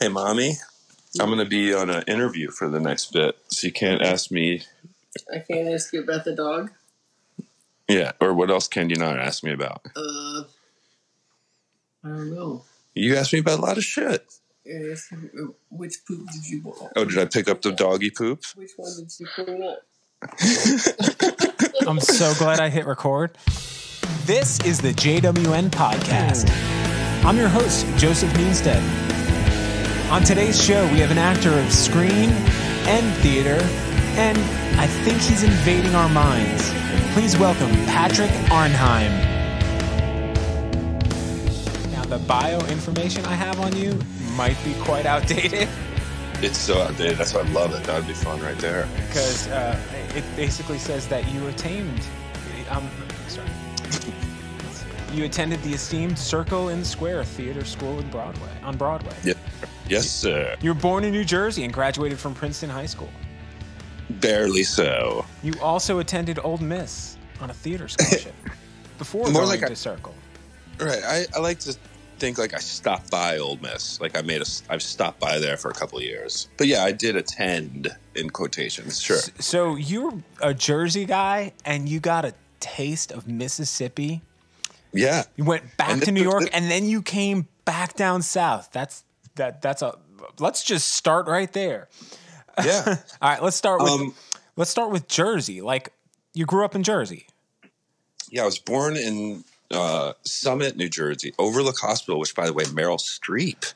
Hey, Mommy, I'm going to be on an interview for the next bit, so you can't ask me. I can't ask you about the dog? Yeah, or what else can you not ask me about? I don't know. You asked me about a lot of shit. Which poop did you pull? Oh, did I pick up the doggy poop? Which one did you clean up? I'm so glad I hit record. This is the JWN Podcast. I'm your host, Joseph Meanstead. On today's show, we have an actor of screen and theater, and I think he's invading our minds. Please welcome Patrick Arnheim. Now, the bio information I have on you might be quite outdated. It's so outdated. That's why I love it. That would be fun right there. Because it basically says that you attained... You attended the esteemed Circle in the Square Theater School on Broadway. Yep. Yes, sir. You were born in New Jersey and graduated from Princeton High School. Barely so. You also attended Ole Miss on a theater scholarship before going to Circle. Right. I like to think like I stopped by Ole Miss. Like I've stopped by there for a couple of years. But yeah, I did attend in quotations. Sure. So you're a Jersey guy and you got a taste of Mississippi. Yeah. You went back to New York and then you came back down south. Let's just start right there. Yeah. All right, let's start with Jersey. Like, you grew up in Jersey. Yeah, I was born in Summit, New Jersey, Overlook Hospital, which, by the way, Meryl Streep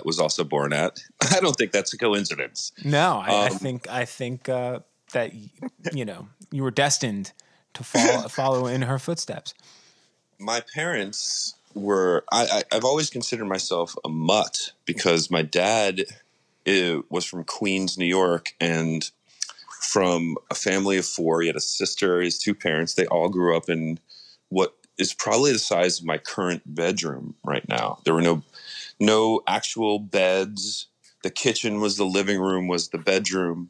was also born at. I don't think that's a coincidence. No, I think that you were destined to follow in her footsteps. My parents were. I've always considered myself a mutt because my dad was from Queens, New York, and from a family of four. He had a sister, his two parents. They all grew up in what is probably the size of my current bedroom right now. There were no actual beds. The kitchen was the living room, was the bedroom,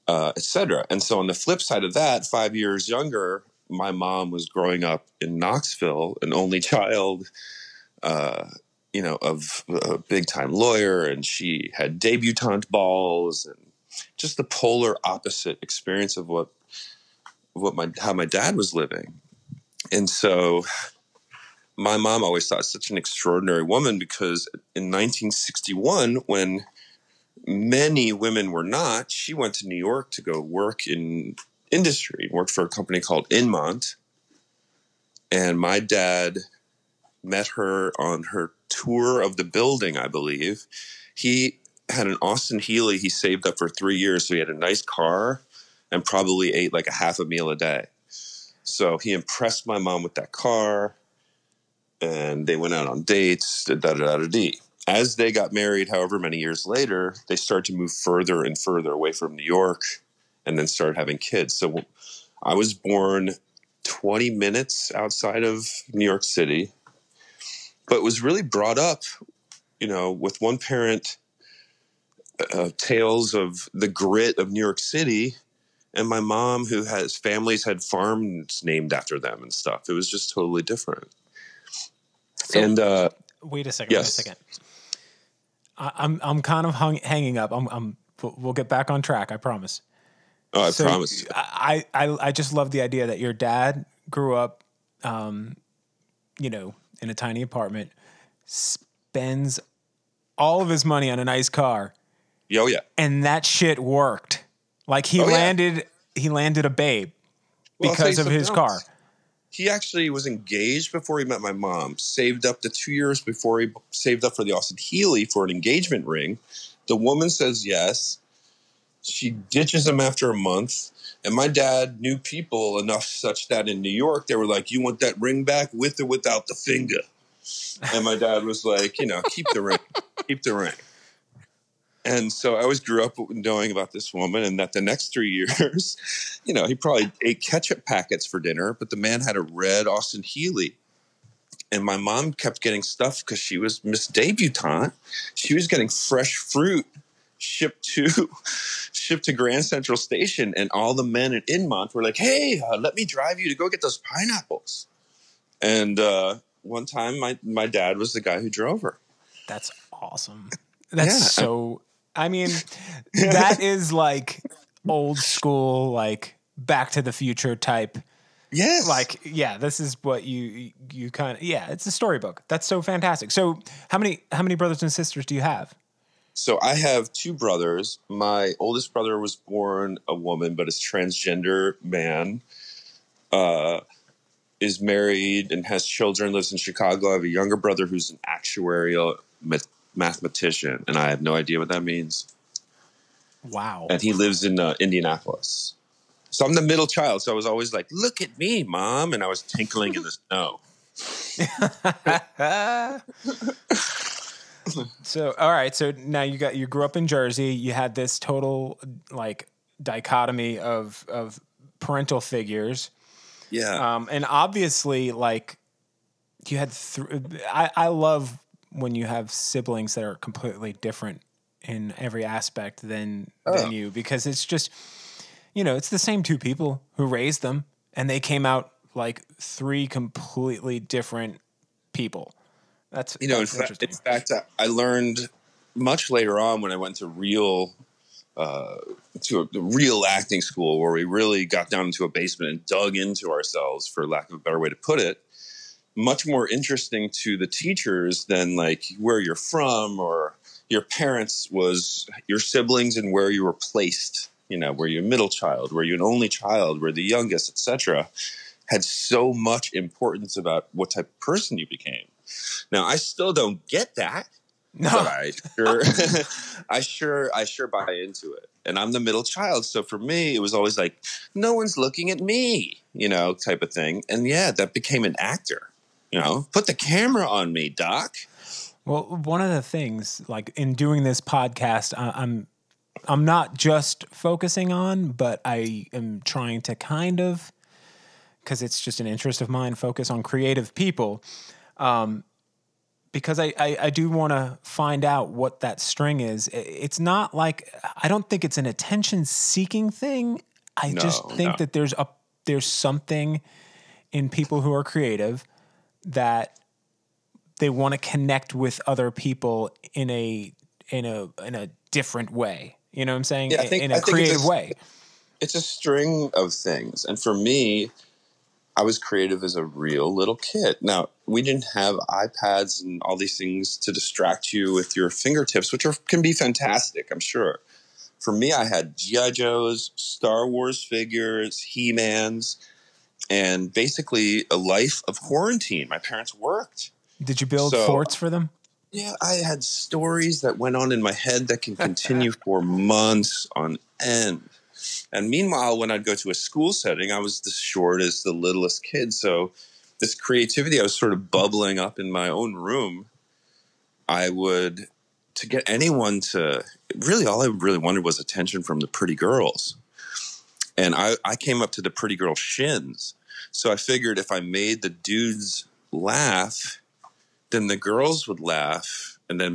etc. And so on the flip side of that, 5 years younger, my mom was growing up in Knoxville, an only child, of a big-time lawyer, and she had debutante balls, and just the polar opposite experience of how my dad was living. And so my mom always thought such an extraordinary woman because in 1961, when many women were not, she went to New York to go work in industry, worked for a company called Inmont. And my dad met her on her tour of the building, I believe. He had an Austin Healey he saved up for 3 years, so he had a nice car and probably ate like a half a meal a day. So he impressed my mom with that car, and they went out on dates, da-da-da-da-dee. As they got married, however many years later, they started to move further and further away from New York and then started having kids. So I was born 20 minutes outside of New York City, but was really brought up, with one parent, tales of the grit of New York City, and my mom, who has families, had farms named after them and stuff. It was just totally different. So, and wait a second. Yes. Wait a second. I'm kind of hanging up. We'll get back on track. I promise. Oh, I promise. I just love the idea that your dad grew up, in a tiny apartment, spends all of his money on a nice car. Oh yeah. And that shit worked. Like he landed a babe because of his car. He actually was engaged before he met my mom, saved up the 2 years before he saved up for the Austin Healey for an engagement ring. The woman says yes. She ditches him after a month. And my dad knew people enough such that in New York, they were like, you want that ring back with or without the finger? And my dad was like, keep the ring, keep the ring. And so I always grew up knowing about this woman, and that the next 3 years, he probably ate ketchup packets for dinner, but the man had a red Austin Healey. And my mom kept getting stuff because she was Miss Debutante. She was getting fresh fruit shipped to Grand Central Station, and all the men at Inmont were like, hey, let me drive you to go get those pineapples. And one time my dad was the guy who drove her. That's awesome. That's Yeah. so, I mean, that is like old school, like Back to the Future type. Yes. Like, yeah, this is what you kind of, yeah, it's a storybook. That's so fantastic. So how many brothers and sisters do you have? So I have two brothers. My oldest brother was born a woman, but is transgender man. Is married and has children, lives in Chicago. I have a younger brother who's an actuarial mathematician, and I have no idea what that means. Wow. And he lives in Indianapolis. So I'm the middle child. So I was always like, look at me, Mom. And I was tinkling in the snow. So, all right. So now you grew up in Jersey. You had this total like dichotomy of parental figures. Yeah. And obviously like you had, I love when you have siblings that are completely different in every aspect than you, because it's just, you know, it's the same two people who raised them and they came out like three completely different people. That's, You know, that's interesting. in fact, I learned much later on when I went to a real acting school where we really got down into a basement and dug into ourselves, for lack of a better way to put it. Much more interesting to the teachers than like where you're from or your parents was your siblings and where you were placed. You know, were you a middle child? Were you an only child? Were the youngest, etc. Had so much importance about what type of person you became. Now, I still don't get that, No. but I sure buy into it. And I'm the middle child, so for me, it was always like, no one's looking at me, you know, type of thing. And yeah, that became an actor. You know, put the camera on me, Doc. Well, one of the things, like in doing this podcast, I'm not just focusing on, but I am trying to kind of, because it's just an interest of mine, focus on creative people, because I do want to find out what that string is. It's not like, I don't think it's an attention-seeking thing. I just think that there's something in people who are creative that they want to connect with other people in a different way. You know what I'm saying? Yeah, in a creative way. It's a string of things. And for me, I was creative as a real little kid. Now, we didn't have iPads and all these things to distract you with your fingertips, which can be fantastic, I'm sure. For me, I had G.I. Joes, Star Wars figures, He-Mans, and basically a life of quarantine. My parents worked. Did you build forts for them? Yeah, I had stories that went on in my head that can continue for months on end. And meanwhile, when I'd go to a school setting, I was the shortest, the littlest kid. So this creativity, I was sort of bubbling up in my own room. To get anyone to, really all I really wanted was attention from the pretty girls. And I came up to the pretty girl shins. So I figured if I made the dudes laugh, then the girls would laugh, and then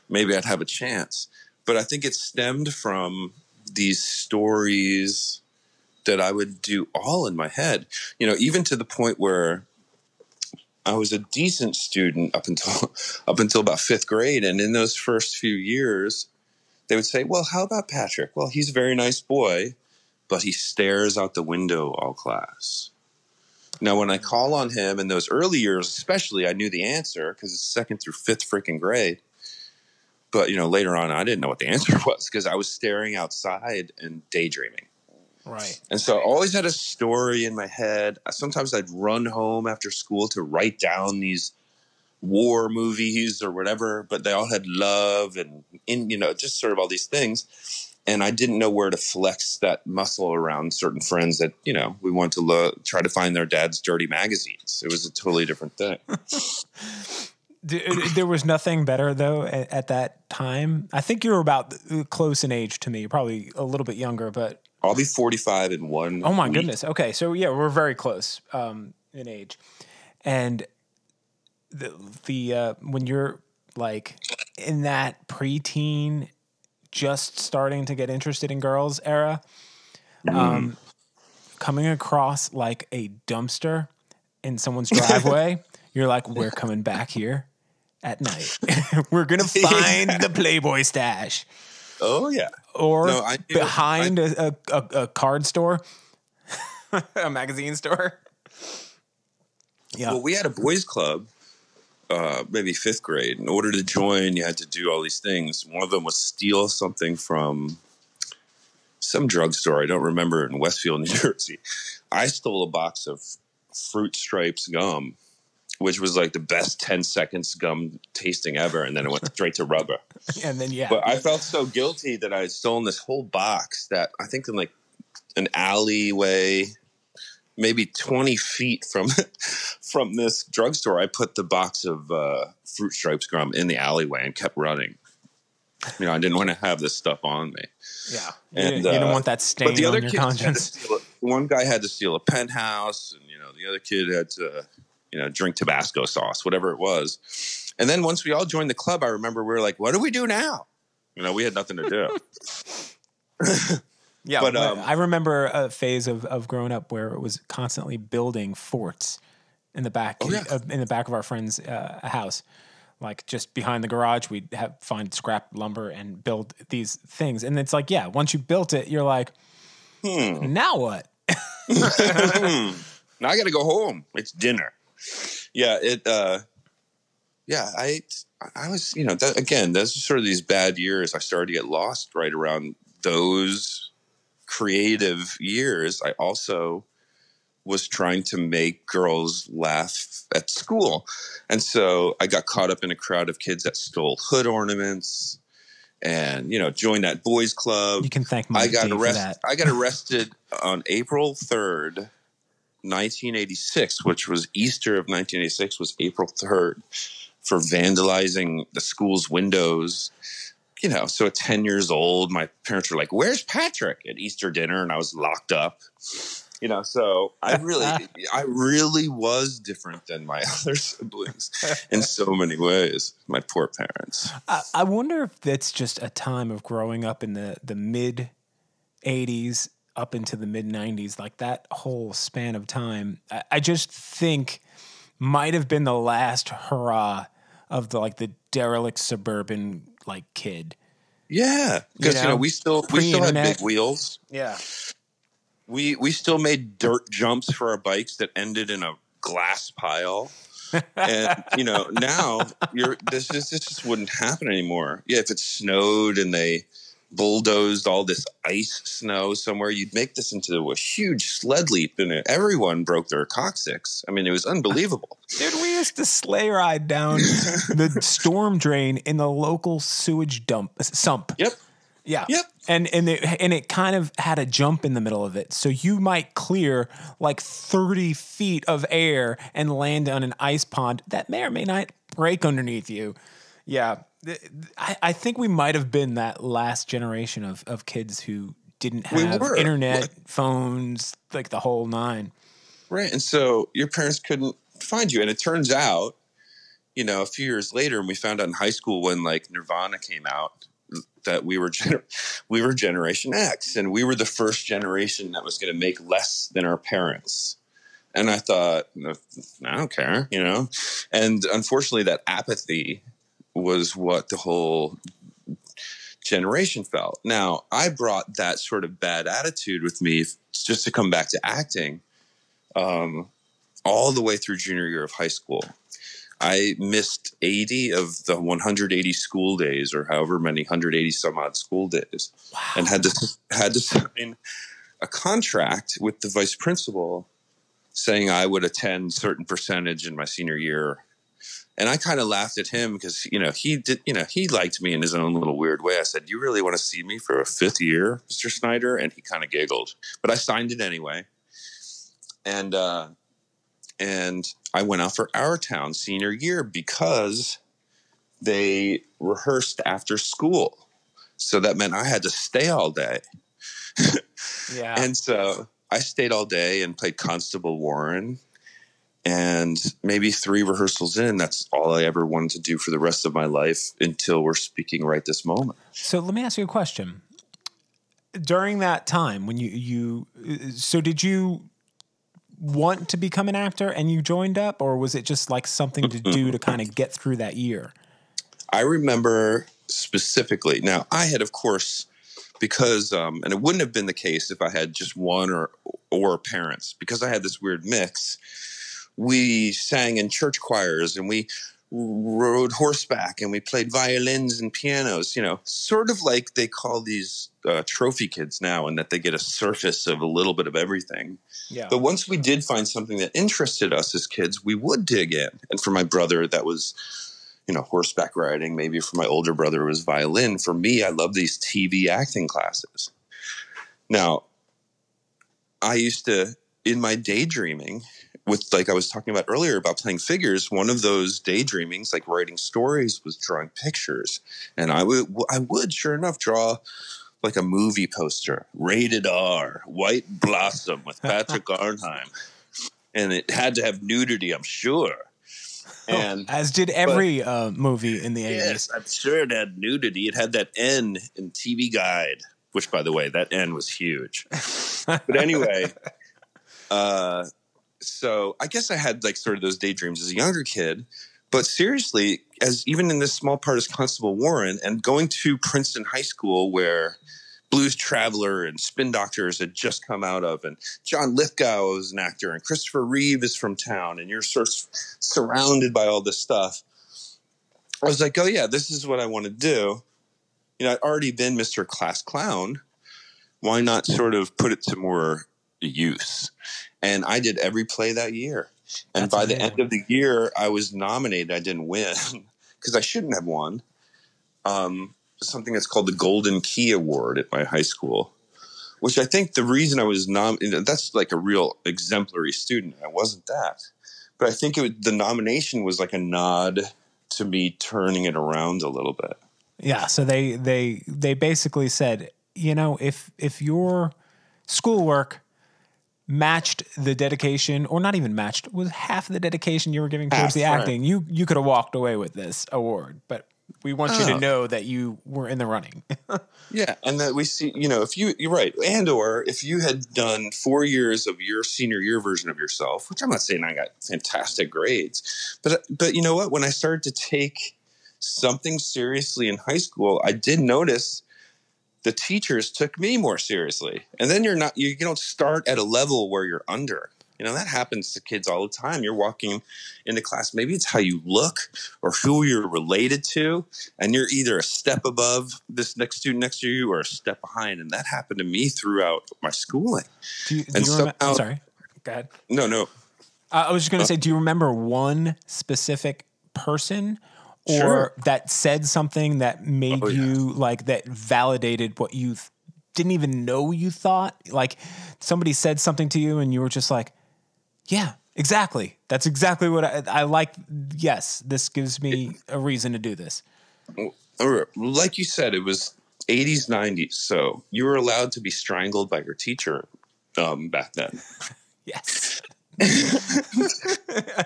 maybe I'd have a chance. But I think it stemmed from these stories that I would do all in my head, you know, even to the point where I was a decent student up until about fifth grade. And in those first few years, they would say, well, how about Patrick? Well, he's a very nice boy, but he stares out the window all class. Now, when I call on him in those early years, especially, I knew the answer because it's second through fifth freaking grade. But, you know, later on, I didn't know what the answer was because I was staring outside and daydreaming. Right. And so I always had a story in my head. Sometimes I'd run home after school to write down these war movies or whatever, but they all had love and, you know, just sort of all these things. And I didn't know where to flex that muscle around certain friends that, you know, we want to try to find their dad's dirty magazines. It was a totally different thing. There was nothing better, though, at that time. I think you were about close in age to me. You're probably a little bit younger, but... I'll be 45 in 1 Oh, my week. goodness. Okay, so, yeah, we're very close in age. And the when you're, like, in that preteen, just starting to get interested in girls era, coming across, like, a dumpster in someone's driveway, you're like, we're coming back here. at night. We're going to find the Playboy stash. Oh, yeah. Or No, I knew- behind a card store, a magazine store. Yeah. Well, we had a boys club, maybe 5th grade. In order to join, you had to do all these things. One of them was steal something from some drugstore. I don't remember, in Westfield, New Jersey. I stole a box of Fruit Stripes gum, which was like the best 10 seconds gum tasting ever. And then it went straight to rubber. And then, yeah. But I felt so guilty that I had stolen this whole box that I think in like an alleyway, maybe 20 feet from this drugstore, I put the box of Fruit Stripes gum in the alleyway and kept running. You know, I didn't want to have this stuff on me. Yeah. And, you don't want that stain but the other on your kids conscience. One guy had to steal a penthouse, and, you know, the other kid had to, you know, drink Tabasco sauce, whatever it was. And then once we all joined the club, I remember we were like, what do we do now? You know, we had nothing to do. Yeah, but I remember a phase of growing up where it was constantly building forts in the back in the back of our friend's house. Like just behind the garage, we'd find scrap lumber and build these things. And it's like, yeah, once you built it, you're like, now what? Now I got to go home. It's dinner. Yeah, I was, you know, again, those are sort of these bad years. I started to get lost right around those creative years. I also was trying to make girls laugh at school. And so I got caught up in a crowd of kids that stole hood ornaments and, you know, joined that boys club. You can thank Mike D for that. I got arrested on April 3rd, 1986, which was Easter of 1986, was April 3rd, for vandalizing the school's windows. You know, so at 10 years old, my parents were like, "Where's Patrick?" at Easter dinner, and I was locked up. You know, so I really was different than my other siblings in so many ways. My poor parents. I wonder if that's just a time of growing up in the mid 80s up into the mid 90s, like that whole span of time. I just think might have been the last hurrah of the derelict suburban kid. Yeah, because you know we still had big wheels. Yeah. We still made dirt jumps for our bikes that ended in a glass pile. And, you know, now this just wouldn't happen anymore. Yeah, if it snowed and they bulldozed all this ice snow somewhere, you'd make this into a huge sled leap and everyone broke their coccyx. I mean, it was unbelievable. Dude, we used to sleigh ride down the storm drain in the local sewage sump. Yep. Yeah. Yep. And it kind of had a jump in the middle of it. So you might clear 30 feet of air and land on an ice pond that may or may not break underneath you. Yeah. I think we might have been that last generation of kids who didn't have internet, phones, the whole nine. Right. And so your parents couldn't find you. And it turns out, you know, a few years later, and we found out in high school when Nirvana came out, that we were Generation X, and we were the first generation that was going to make less than our parents. And I thought, I don't care, you know. And unfortunately, that apathy was what the whole generation felt. Now, I brought that sort of bad attitude with me, just to come back to acting, all the way through junior year of high school. I missed 80 of the 180 school days, or however many 180 some odd school days. Wow. And had to sign a contract with the vice principal saying I would attend certain percentage in my senior year. And I kind of laughed at him because, you know, he liked me in his own little weird way. I said, "You really want to see me for a 5th year, Mr. Snyder?" And he kind of giggled, but I signed it anyway. And I went out for Our Town senior year because they rehearsed after school. So that meant I had to stay all day. Yeah. And so I stayed all day and played Constable Warren. And maybe 3 rehearsals in, that's all I ever wanted to do for the rest of my life until we're speaking right this moment. So let me ask you a question. During that time when want to become an actor and you joined up, or was it just like something to do to kind of get through that year? I remember specifically. Now, I had, of course, because, and it wouldn't have been the case if I had just one or parents, because I had this weird mix. We sang in church choirs and we rode horseback and we played violins and pianos, sort of like they call these trophy kids now, and that they get a surface of a little bit of everything. Yeah. But once we did find something that interested us as kids, we would dig in. And for my brother, that was, horseback riding. Maybe for my older brother, it was violin. For me, I love these TV acting classes. Now, I used to, in my daydreaming, with, like I was talking about earlier about playing figures, one of those daydreamings, like writing stories, was drawing pictures. And I would sure enough draw like a movie poster, rated R, White Blossom with Patrick Arnheim. And it had to have nudity, I'm sure. And as did every movie in the 80s. Yes, I'm sure it had nudity. It had that N in TV Guide, which, by the way, that N was huge. But anyway, so I guess I had like sort of those daydreams as a younger kid. But seriously, as even in this small part as Constable Warren, and going to Princeton High School, where Blues Traveler and Spin Doctors had just come out of, and John Lithgow is an actor, and Christopher Reeve is from town, and you're sort of surrounded by all this stuff. I was like, oh yeah, this is what I want to do. I'd already been Mr. Class Clown. Why not sort of put it to more use? And I did every play that year. And by the end of the year, I was nominated. I didn't win because I shouldn't have won. Something that's called the Golden Key Award at my high school, which I think the reason I was that's like a real exemplary student. I wasn't that, but I think the nomination was like a nod to me turning it around a little bit. Yeah. So they basically said, if your schoolwork matched the dedication, or not even matched, was half the dedication you were giving towards the acting, you could have walked away with this award, but we want you to know that you were in the running. Yeah, and that we see, if you're right, and or if you had done 4 years of your senior year version of yourself, which I'm not saying I got fantastic grades, but you know what? When I started to take something seriously in high school, I did notice the teachers took me more seriously. And then you don't start at a level where you're under. That happens to kids all the time. You're walking into class. Maybe it's how you look or who you're related to. And you're either a step above this next student next to you or a step behind. And that happened to me throughout my schooling. I'm sorry. Go ahead. No. I was just going to say, do you remember one specific person or Sure. that said something that made you like that validated what you didn't even know you thought? Like somebody said something to you and you were just like, yeah, exactly. That's exactly what I like. Yes, this gives me a reason to do this. Like you said, it was 80s, 90s. So you were allowed to be strangled by your teacher back then. Yes.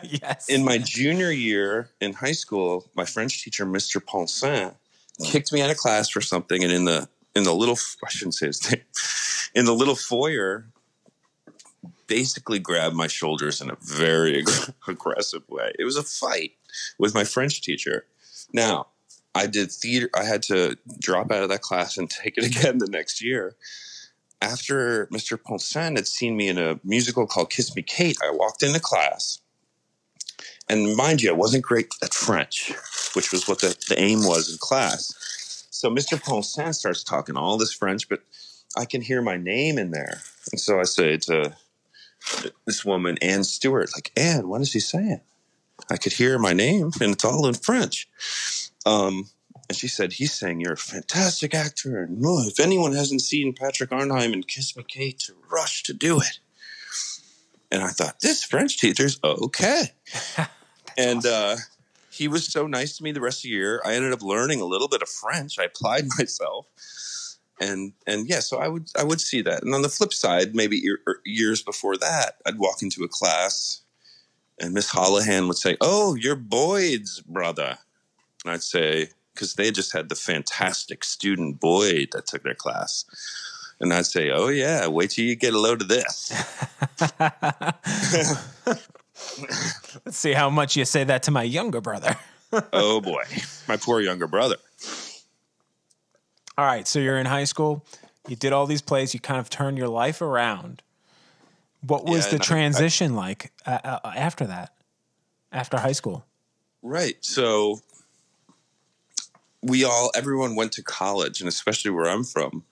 Yes. In my junior year in high school, my French teacher, Mr. Ponsin, kicked me out of class for something. And in the little, I shouldn't say his name, in the little foyer, basically grabbed my shoulders in a very aggressive way. It was a fight with my French teacher. Now, I did theater. I had to drop out of that class and take it again the next year. After Mr. Ponsin had seen me in a musical called Kiss Me Kate, I walked into class. And mind you, I wasn't great at French, which was what the aim was in class. So Mr. Ponsin starts talking all this French, but I can hear my name in there. And so I say to this woman, Anne Stewart, like, Anne, what is he saying? I could hear my name, and it's all in French. And she said, he's saying you're a fantastic actor. And if anyone hasn't seen Patrick Arnheim and Kiss Me Kate, to rush to do it. And I thought, this French teacher's okay. And he was so nice to me the rest of the year. I ended up learning a little bit of French. I applied myself. And yeah, so I would see that. And on the flip side, maybe years before that, I'd walk into a class and Miss Holohan would say, oh, you're Boyd's brother. And I'd say, because they just had the fantastic student Boyd that took their class. And I'd say, oh, yeah, wait till you get a load of this. Let's see how much you say that to my younger brother. Oh, boy. My poor younger brother. All right, so you're in high school. You did all these plays. You kind of turned your life around. What was the transition like after that, after high school? Right. So everyone went to college, and especially where I'm from,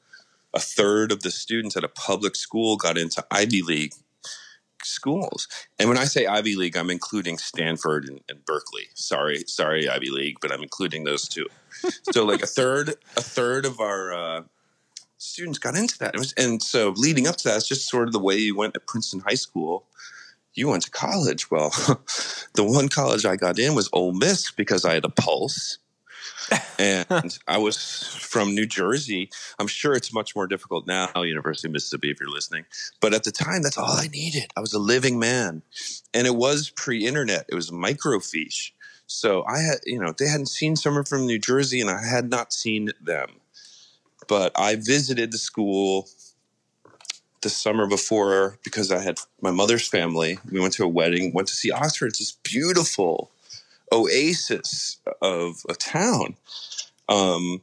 a third of the students at a public school got into Ivy League schools. And when I say Ivy League, I'm including Stanford and Berkeley. Sorry, Ivy League, but I'm including those two. So like a third of our students got into that. And so leading up to that, it's just sort of the way you went at Princeton High School. You went to college. Well, the one college I got in was Ole Miss because I had a pulse. And I was from New Jersey. I'm sure it's much more difficult now, University of Mississippi, if you're listening. But at the time, that's all I needed. I was a living man. And it was pre-internet. It was microfiche. So I had, they hadn't seen someone from New Jersey, and I had not seen them. But I visited the school the summer before because I had my mother's family. We went to a wedding, went to see Oxford. It's this beautiful oasis of a town. And,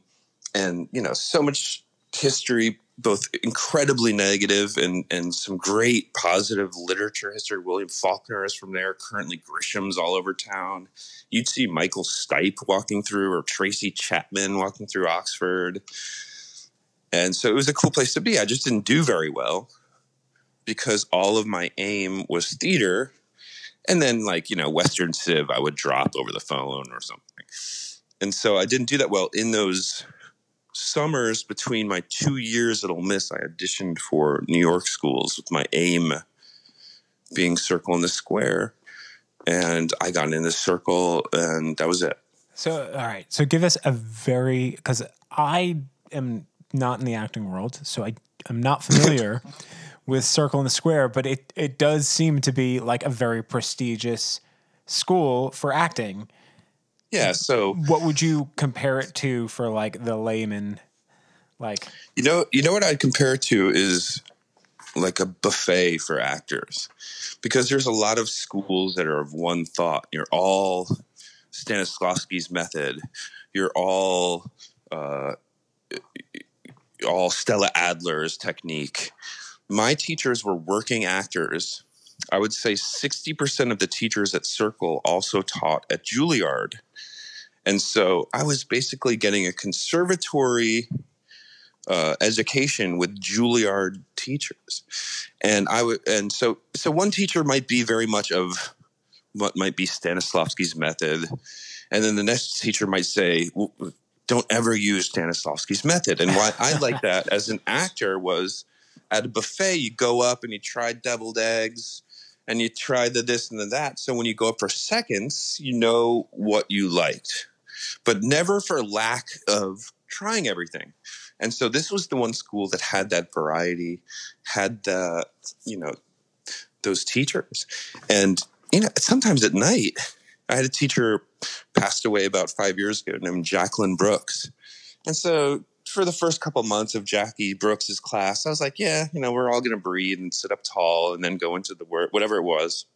so much history, both incredibly negative and some great positive literature history. William Faulkner is from there. Currently Grisham's all over town. You'd see Michael Stipe walking through or Tracy Chapman walking through Oxford. And so it was a cool place to be. I just didn't do very well because all of my aim was theater. And then Western Civ, I would drop over the phone or something. And so I didn't do that well. In those summers between my 2 years at Ole Miss, I auditioned for New York schools with my aim being Circle in the Square. And I got in the Circle, and that was it. So, all right. So give us because I am not in the acting world, so I'm not familiar with Circle in the Square, but it does seem to be like a very prestigious school for acting. Yeah. So what would you compare it to for like the layman? Like, you know what I'd compare it to is like a buffet for actors, because there's a lot of schools that are of one thought. You're all Stanislavski's method. You're all Stella Adler's technique. My teachers were working actors. I would say 60% of the teachers at Circle also taught at Juilliard. And so I was basically getting a conservatory education with Juilliard teachers. And so one teacher might be very much of what might be Stanislavski's method. And then the next teacher might say, don't ever use Stanislavski's method. And why I like that as an actor was at a buffet, you go up and you try deviled eggs and you try the this and the that. So when you go up for seconds, you know what you liked, but never for lack of trying everything. And so this was the one school that had that variety, had the, those teachers. And, sometimes at night, I had a teacher passed away about 5 years ago named Jacqueline Brooks. And so for the first couple months of Jackie Brooks's class, I was like, yeah, we're all going to breathe and sit up tall and then go into the work, whatever it was.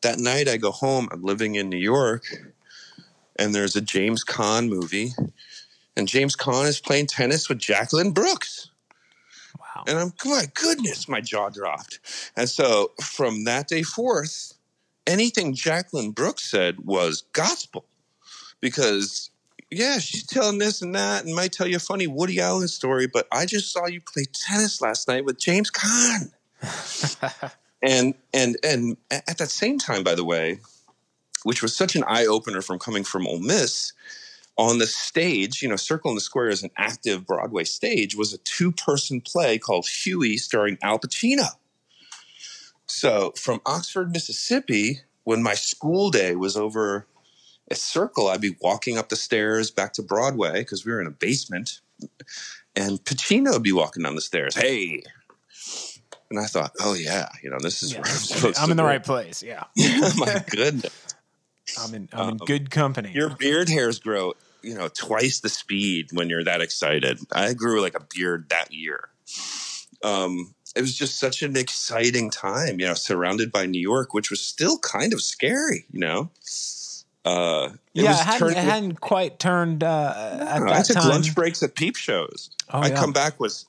That night I go home, I'm living in New York, and there's a James Caan movie, and James Caan is playing tennis with Jacqueline Brooks. Wow. And my goodness, my jaw dropped. And so from that day forth, anything Jacqueline Brooks said was gospel, because yeah, she's telling this and that and might tell you a funny Woody Allen story, but I just saw you play tennis last night with James Caan. and at that same time, by the way, which was such an eye-opener from coming from Ole Miss, on the stage, Circle in the Square is an active Broadway stage, was a 2-person play called Huey starring Al Pacino. So from Oxford, Mississippi, when my school day was over at Circle, I'd be walking up the stairs back to Broadway because we were in a basement, and Pacino would be walking down the stairs. Hey. And I thought, oh yeah, this is where I'm supposed to I'm in the be. right place. Yeah. My goodness. I'm in good company. Your beard hairs grow, twice the speed when you're that excited. I grew like a beard that year. It was just such an exciting time, surrounded by New York, which was still kind of scary, It hadn't quite turned at that I took time. lunch breaks at peep shows. I come back with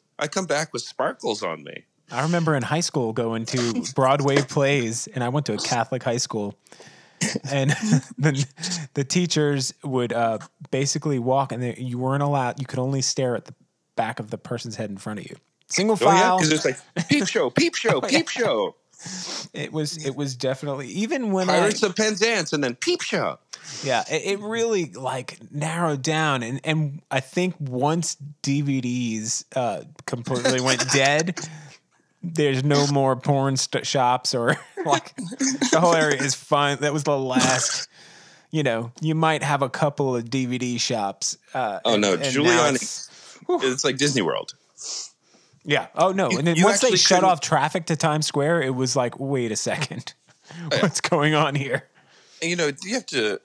sparkles on me. I remember in high school going to Broadway plays, and I went to a Catholic high school, and the teachers would basically walk, and you weren't allowed. You could only stare at the back of the person's head in front of you. Single file. because it's like peep show, peep show, peep show. It was definitely, even when Pirates of Penzance and then peep show. Yeah, it really like narrowed down, and I think once DVDs completely went dead, there's no more porn shops or like the whole area is fine. That was the last. You might have a couple of DVD shops. Giuliani. It's like Disney World. Yeah. Oh no. And then once they shut off traffic to Times Square, it was like, wait a second, what's going on here? And, you have to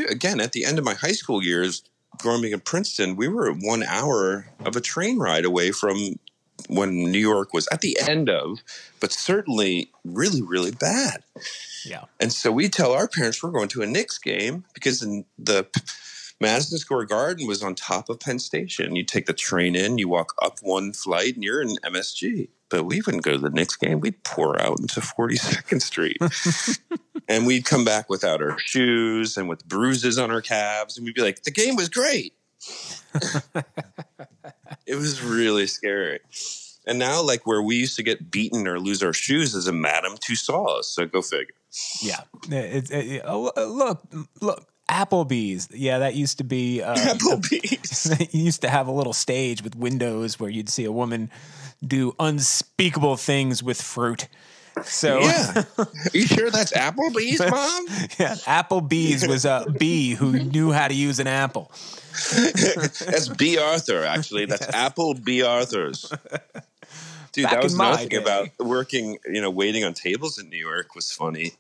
again, at the end of my high school years, growing up in Princeton, we were 1 hour of a train ride away from when New York was at the end of, but certainly really, really bad. Yeah. And so we tell our parents we're going to a Knicks game because the Madison Square Garden was on top of Penn Station. You take the train in, you walk up one flight, and you're in MSG. But we wouldn't go to the Knicks game. We'd pour out into 42nd Street. And we'd come back without our shoes and with bruises on our calves. And we'd be like, the game was great. It was really scary. And now, like, where we used to get beaten or lose our shoes is a Madame Tussauds. So go figure. Yeah. Look. Applebee's. Yeah, that used to be... Applebee's. It used to have a little stage with windows where you'd see a woman do unspeakable things with fruit. So yeah. Are you sure that's Applebee's, Mom? Yeah, Applebee's was a bee who knew how to use an apple. That's B. Arthur, actually. That's Apple B. Arthur's. Dude, Back that was in my another thing day. about working, waiting on tables in New York was funny.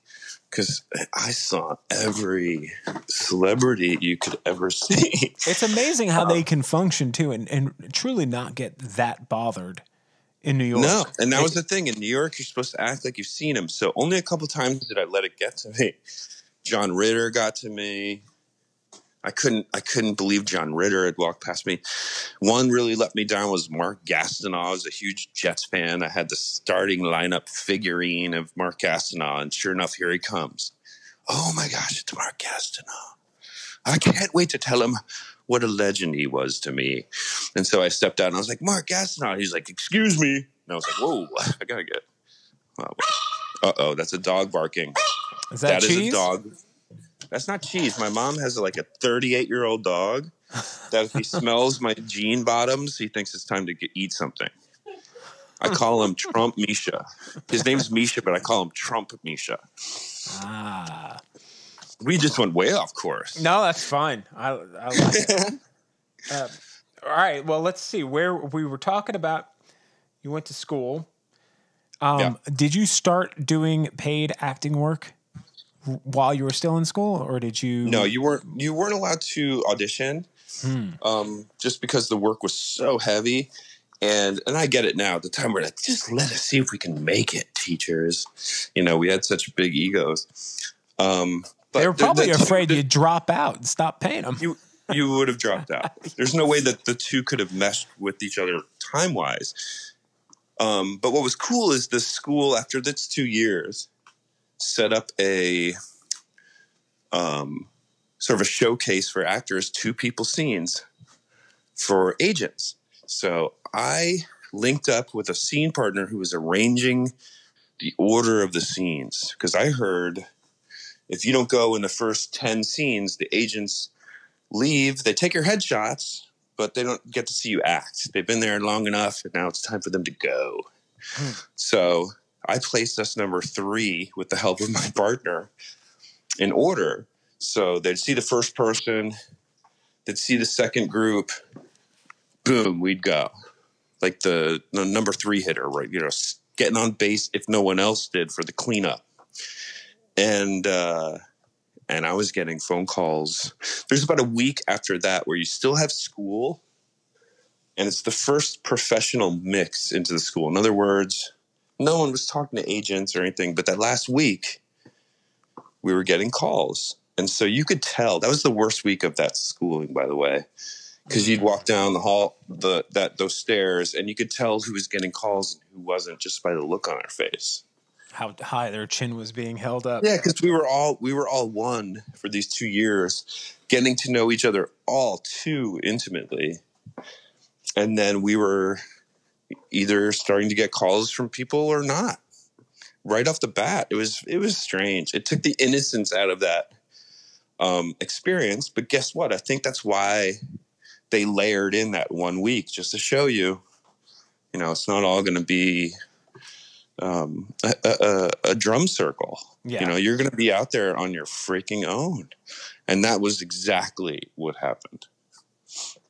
Because I saw every celebrity you could ever see. It's amazing how they can function, too, and truly not get that bothered in New York. No, and that was the thing. In New York, you're supposed to act like you've seen him. So only a couple times did I let it get to me. John Ritter got to me. I couldn't believe John Ritter had walked past me. One really let me down was Mark Gastineau. I was a huge Jets fan. I had the starting lineup figurine of Mark Gastineau, and sure enough, here he comes. Oh my gosh, it's Mark Gastineau. I can't wait to tell him what a legend he was to me. And so I stepped out and I was like, Mark Gastineau. He's like, excuse me. And I was like, whoa, I gotta get. Uh-oh, that's a dog barking. Is that cheese? Is a dog. That's not cheese. My mom has like a 38-year-old dog that if he smells my jean bottoms, he thinks it's time to eat something. I call him Trump Misha. His name's Misha, but I call him Trump Misha. Ah. We just went way off course. No, that's fine. I like it. All right. Well, let's see where we were talking about. You went to school. Did you start doing paid acting work while you were still in school, or did you? No, you weren't allowed to audition, just because the work was so heavy. And I get it now. At the time, we're like, just let us see if we can make it, teachers. We had such big egos. But they were probably afraid you'd drop out and stop paying them. You would have dropped out. There's no way that the two could have meshed with each other time-wise. But what was cool is the school, after this 2 years, set up a sort of a showcase for actors, 2 people scenes for agents. So I linked up with a scene partner who was arranging the order of the scenes, because I heard if you don't go in the first 10 scenes, the agents leave. They take your headshots, but they don't get to see you act. They've been there long enough, and now it's time for them to go. So I placed us number 3 with the help of my partner in order. So they'd see the first person, they'd see the second group, boom, we'd go. Like the number 3 hitter, right? Getting on base if no one else did for the cleanup. And I was getting phone calls. There's about a week after that where you still have school, And it's the first professional mix into the school. In other words, no one was talking to agents or anything, but that last week we were getting calls. And so you could tell that was the worst week of that schooling, by the way, because you'd walk down the hall, those stairs, and you could tell who was getting calls and who wasn't just by the look on their face. How high their chin was being held up. Yeah, because we were all one for these 2 years, getting to know each other all too intimately. And then we were either starting to get calls from people or not. Right off the bat, it was strange. It took the innocence out of that experience. But guess what? I think that's why they layered in that 1 week, just to show you, it's not all going to be a drum circle. Yeah. You're going to be out there on your freaking own. And that was exactly what happened.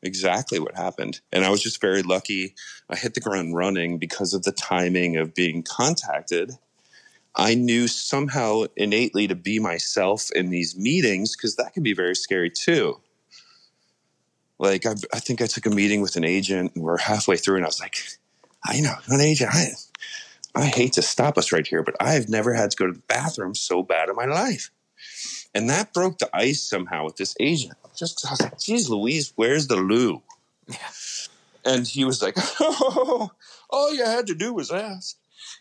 Exactly what happened. And I was just very lucky. I hit the ground running because of the timing of being contacted. I knew somehow innately to be myself in these meetings, because that can be very scary too. Like, I think I took a meeting with an agent and we're halfway through and I was like, an agent, I hate to stop us right here, but I've never had to go to the bathroom so bad in my life. And that broke the ice somehow with this agent. I was like, geez, Louise, where's the loo? Yeah. And he was like, oh, all you had to do was ask.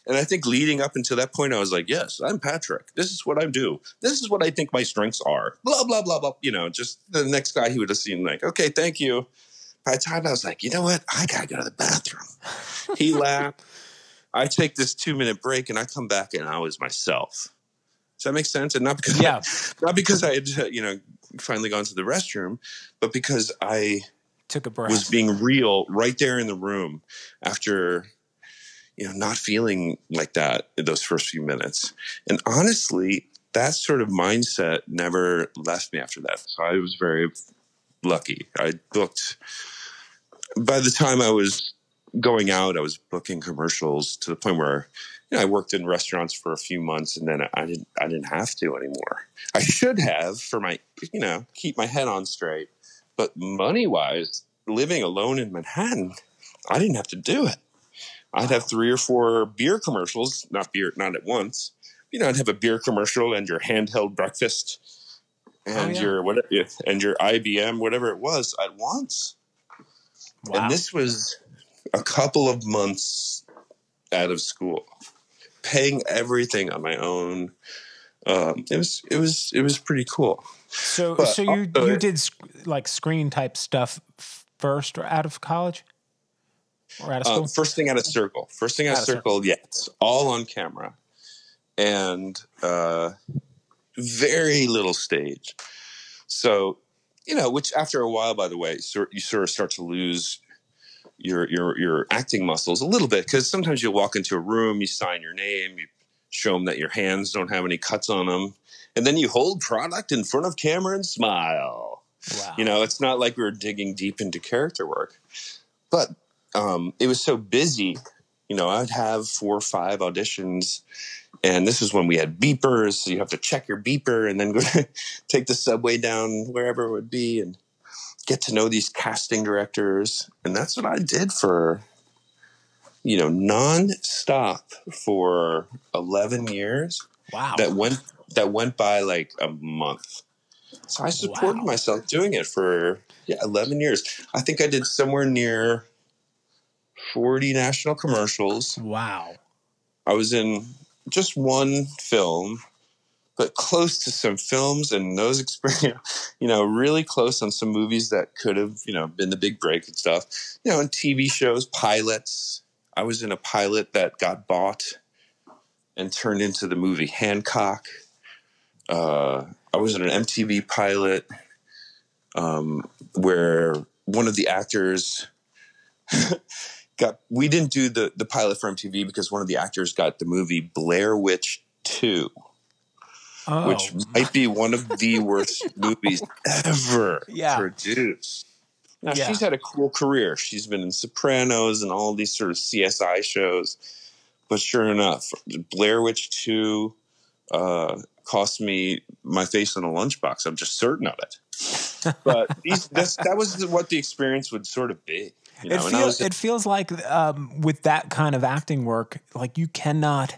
And I think leading up until that point, I was like, yes, I'm Patrick. This is what I do. This is what I think my strengths are. Blah, blah, blah, blah. Just the next guy he would have seen like, okay, thank you. By the time I was like, you know what? I got to go to the bathroom. He laughed. I take this 2-minute break and I come back and I was myself. Does that make sense? And not because I had, finally gone to the restroom, but because I took a breath, was being real right there in the room after, not feeling like that in those first few minutes. And honestly, that sort of mindset never left me after that. So I was very lucky. I booked, by the time I was going out, I was booking commercials to the point where, I worked in restaurants for a few months and then I didn't have to anymore. I should have for my, keep my head on straight. But money-wise, living alone in Manhattan, I didn't have to do it. I'd have 3 or 4 beer commercials, not at once. I'd have a beer commercial and your handheld breakfast and your whatever, and your IBM, whatever it was, at once. Wow. And this was a couple of months out of school, paying everything on my own. It was pretty cool. So you did like screen type stuff first or out of college or out of school? First thing out of Circle. Yeah, it's all on camera and very little stage. So, which after a while, by the way, you sort of start to lose your acting muscles a little bit, because sometimes you'll walk into a room, you sign your name, you show them that your hands don't have any cuts on them, and then you hold product in front of camera and smile. Wow. It's not like we were digging deep into character work, but it was so busy. I'd have 4 or 5 auditions, and this is when we had beepers, so you have to check your beeper and then go take the subway down wherever it would be and get to know these casting directors. And that's what I did for, nonstop for 11 years. Wow. That went by like a month. So I supported myself doing it for 11 years. I think I did somewhere near 40 national commercials. Wow. I was in just one film, but close to some films, and those experience, really close on some movies that could have, been the big break and stuff, and TV shows, pilots. I was in a pilot that got bought and turned into the movie Hancock. I was in an MTV pilot where one of the actors we didn't do the pilot for MTV because one of the actors got the movie Blair Witch 2. Oh. Which might be one of the worst movies ever produced. Now, she's had a cool career. She's been in Sopranos and all these sort of CSI shows. But sure enough, Blair Witch 2 cost me my face in a lunchbox. I'm just certain of it. But that was what the experience would sort of be. You know, and I was It feels like with that kind of acting work, like you cannot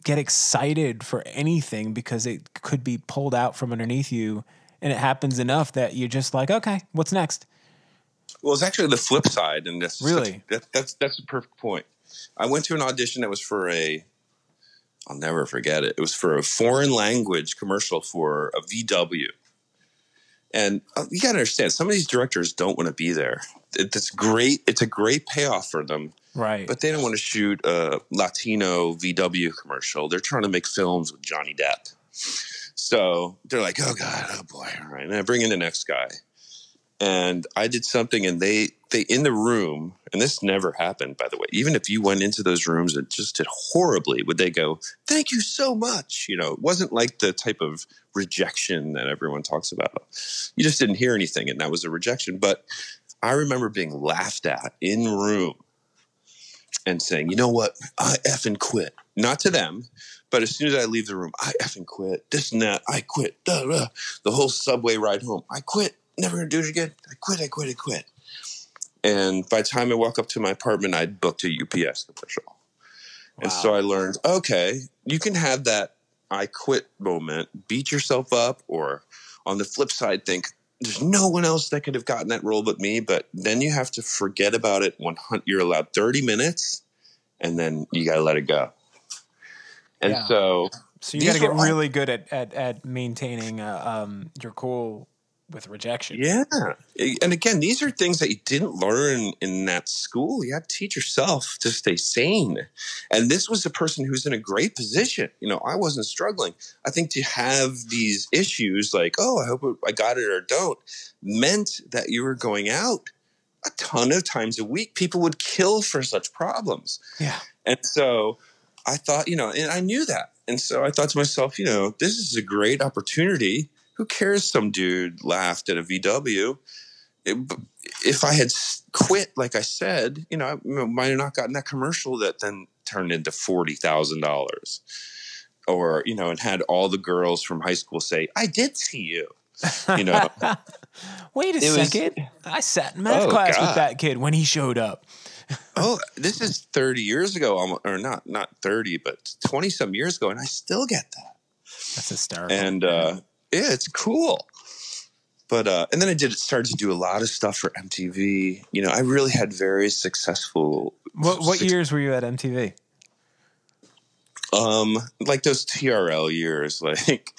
get excited for anything because it could be pulled out from underneath you, and it happens enough that you're just like, okay, what's next? Well, it's actually the flip side, and Really? that's a perfect point. I went to an audition that was for I'll never forget it. It was for a foreign language commercial for a VW. And you got to understand, some of these directors don't want to be there. It's great. It's a great payoff for them. Right. But they don't want to shoot a Latino VW commercial. They're trying to make films with Johnny Depp. So they're like, oh, God, oh, boy. All right. And I bring in the next guy. And I did something, and they in the room, and this never happened, by the way. Even if you went into those rooms and just did horribly, would they go, thank you so much? You know, it wasn't like the type of rejection that everyone talks about. You just didn't hear anything, and that was a rejection. But I remember being laughed at in room and saying, you know what? I effing quit. Not to them, but as soon as I leave the room, I effing quit. This and that, I quit. Duh, duh. The whole subway ride home, I quit. Never going to do it again. I quit. And by the time I walk up to my apartment, I'd booked a UPS commercial. Wow. And so I learned, okay, you can have that I quit moment, beat yourself up, or on the flip side, think there's no one else that could have gotten that role but me. But then you have to forget about it. You're allowed 30 minutes, and then you got to let it go. And so you got to get really good at maintaining your cool with rejection. Yeah. And again, these are things that you didn't learn in that school. You have to teach yourself to stay sane. And this was a person who's in a great position. You know, I wasn't struggling. I think to have these issues like, oh, I hope I got it or don't, meant that you were going out a ton of times a week. People would kill for such problems. Yeah. And so I thought, you know, and I knew that. And so I thought to myself, you know, this is a great opportunity. Who cares? Some dude laughed at a VW. If I had quit, like I said, you know, I might have not gotten that commercial that then turned into $40,000, or you know, and had all the girls from high school say, "I did see you." You know. Wait a second. I sat in math class with that kid when he showed up. Oh, this is 30 years ago, or not 30, but 20 some years ago, and I still get that. That's hysterical. And yeah, it's cool. But and then I started to do a lot of stuff for MTV. You know, I really had very successful. What years were you at MTV? Like those TRL years, like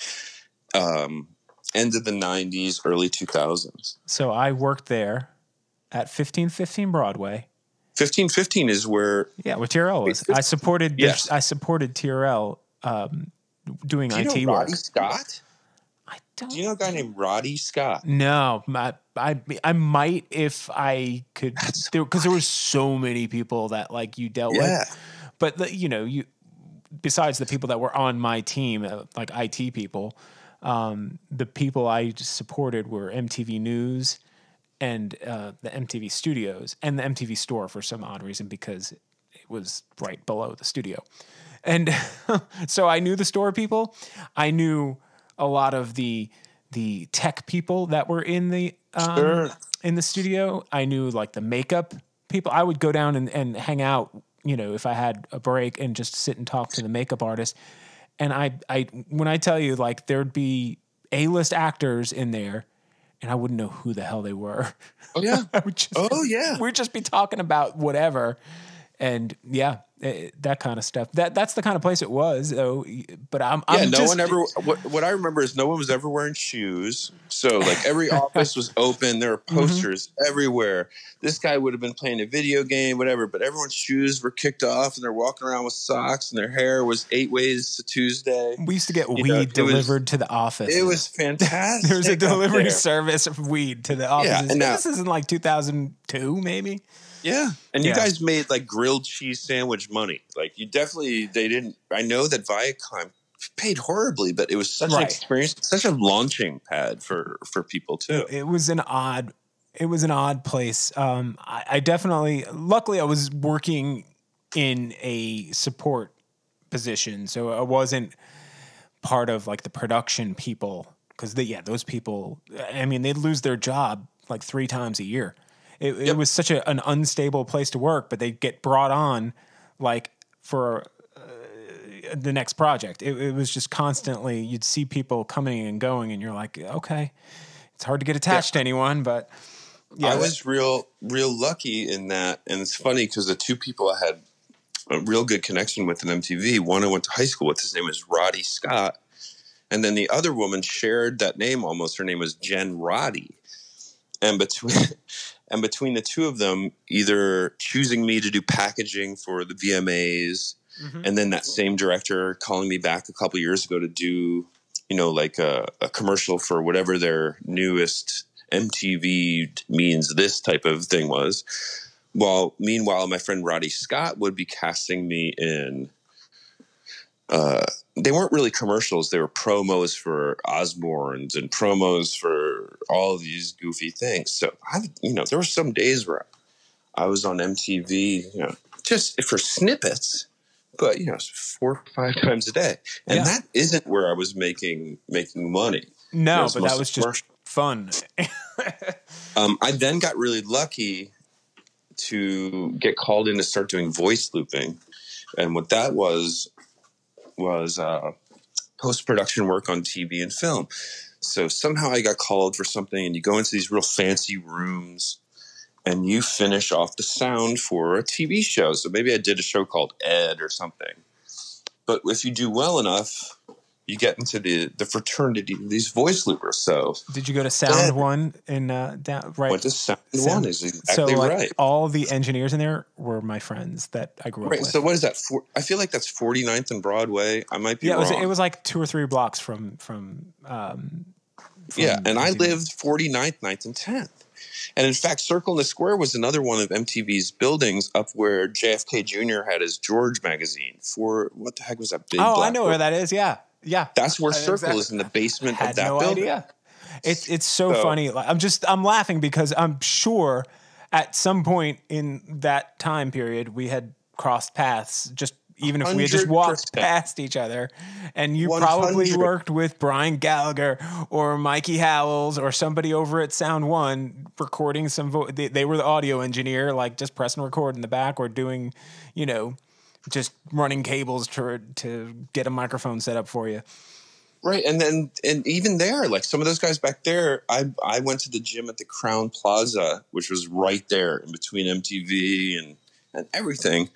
end of the 90s, early 2000s. So I worked there at 1515 Broadway. 1515 is where where TRL was. I supported TRL doing IT work. Roddy Scott? Do you know a guy named Roddy Scott? No, I might if I could, because there were so many people that like you dealt with. But you know, besides the people that were on my team, like IT people, the people I supported were MTV News and the MTV Studios and the MTV Store for some odd reason, because it was right below the studio. And so I knew the store people. I knew a lot of the tech people that were in the studio. I knew like the makeup people. I would go down and hang out, you know, if I had a break, and just sit and talk to the makeup artist. And I when I tell you, like, there'd be A-list actors in there, and I wouldn't know who the hell they were. Oh yeah. We'd just be talking about whatever. And yeah, that kind of stuff. That's the kind of place it was, though. But what I remember is no one was ever wearing shoes. So like every office was open. There were posters everywhere. This guy would have been playing a video game, whatever. But everyone's shoes were kicked off, and they're walking around with socks, and their hair was 8 ways to Tuesday. We used to get weed delivered to the office. It was fantastic. There was a delivery service of weed to the office. Yeah, and this is in like 2002, maybe. Yeah. And you guys made like grilled cheese sandwich money. Like I know that Viacom paid horribly, but it was such an experience, such a launching pad for people too. It was an odd place. I definitely, luckily I was working in a support position. So I wasn't part of like the production people, because those people, I mean, they'd lose their job like 3 times a year. It was such an unstable place to work, but they get brought on like for the next project. It was just constantly, you'd see people coming and going, and you're like, okay, it's hard to get attached to anyone, but yeah. I was real lucky in that. And it's funny because the 2 people I had a real good connection with in MTV, one I went to high school with, his name was Roddy Scott. And then the other woman shared that name almost. Her name was Jen Roddy. And between the 2 of them, either choosing me to do packaging for the VMAs, and then that same director calling me back a couple years ago to do, like a commercial for whatever their newest MTV means this type of thing was. Well, meanwhile, my friend Roddy Scott would be casting me in. They weren't really commercials. They were promos for Osborne's and promos for all these goofy things. So, there were some days where I was on MTV, just for snippets, but, 4 or 5 times a day. And that isn't where I was making money. No, but that was just fun. I then got really lucky to get called in to start doing voice looping. And what that was post-production work on TV and film. So somehow I got called for something, and you go into these real fancy rooms and you finish off the sound for a TV show. So maybe I did a show called Ed or something. But if you do well enough, you get into the fraternity of these voice loopers. So did you go to Sound One in down right? Went to Sound One is exactly right. All the engineers in there were my friends that I grew up with. So what is that? I feel like that's 49th and Broadway. I might be wrong. It was like 2 or 3 blocks from and I lived 49th, 9th, and 10th. And in fact, Circle in the Square was another one of MTV's buildings up where JFK Jr. had his George magazine. For what the heck was that big? Oh, I know where that is. Yeah. That's where Circle is, in the basement of that building. Idea. It's so funny. I'm laughing because I'm sure at some point in that time period we had crossed paths, just even if we had just walked past each other, and you 100. probably worked with Brian Gallagher or Mikey Howells or somebody over at Sound One recording some they were the audio engineer, like just pressing record in the back, or doing, just running cables to get a microphone set up for you. Right. And even there, like some of those guys back there, I went to the gym at the Crown Plaza, which was right there in between MTV and everything.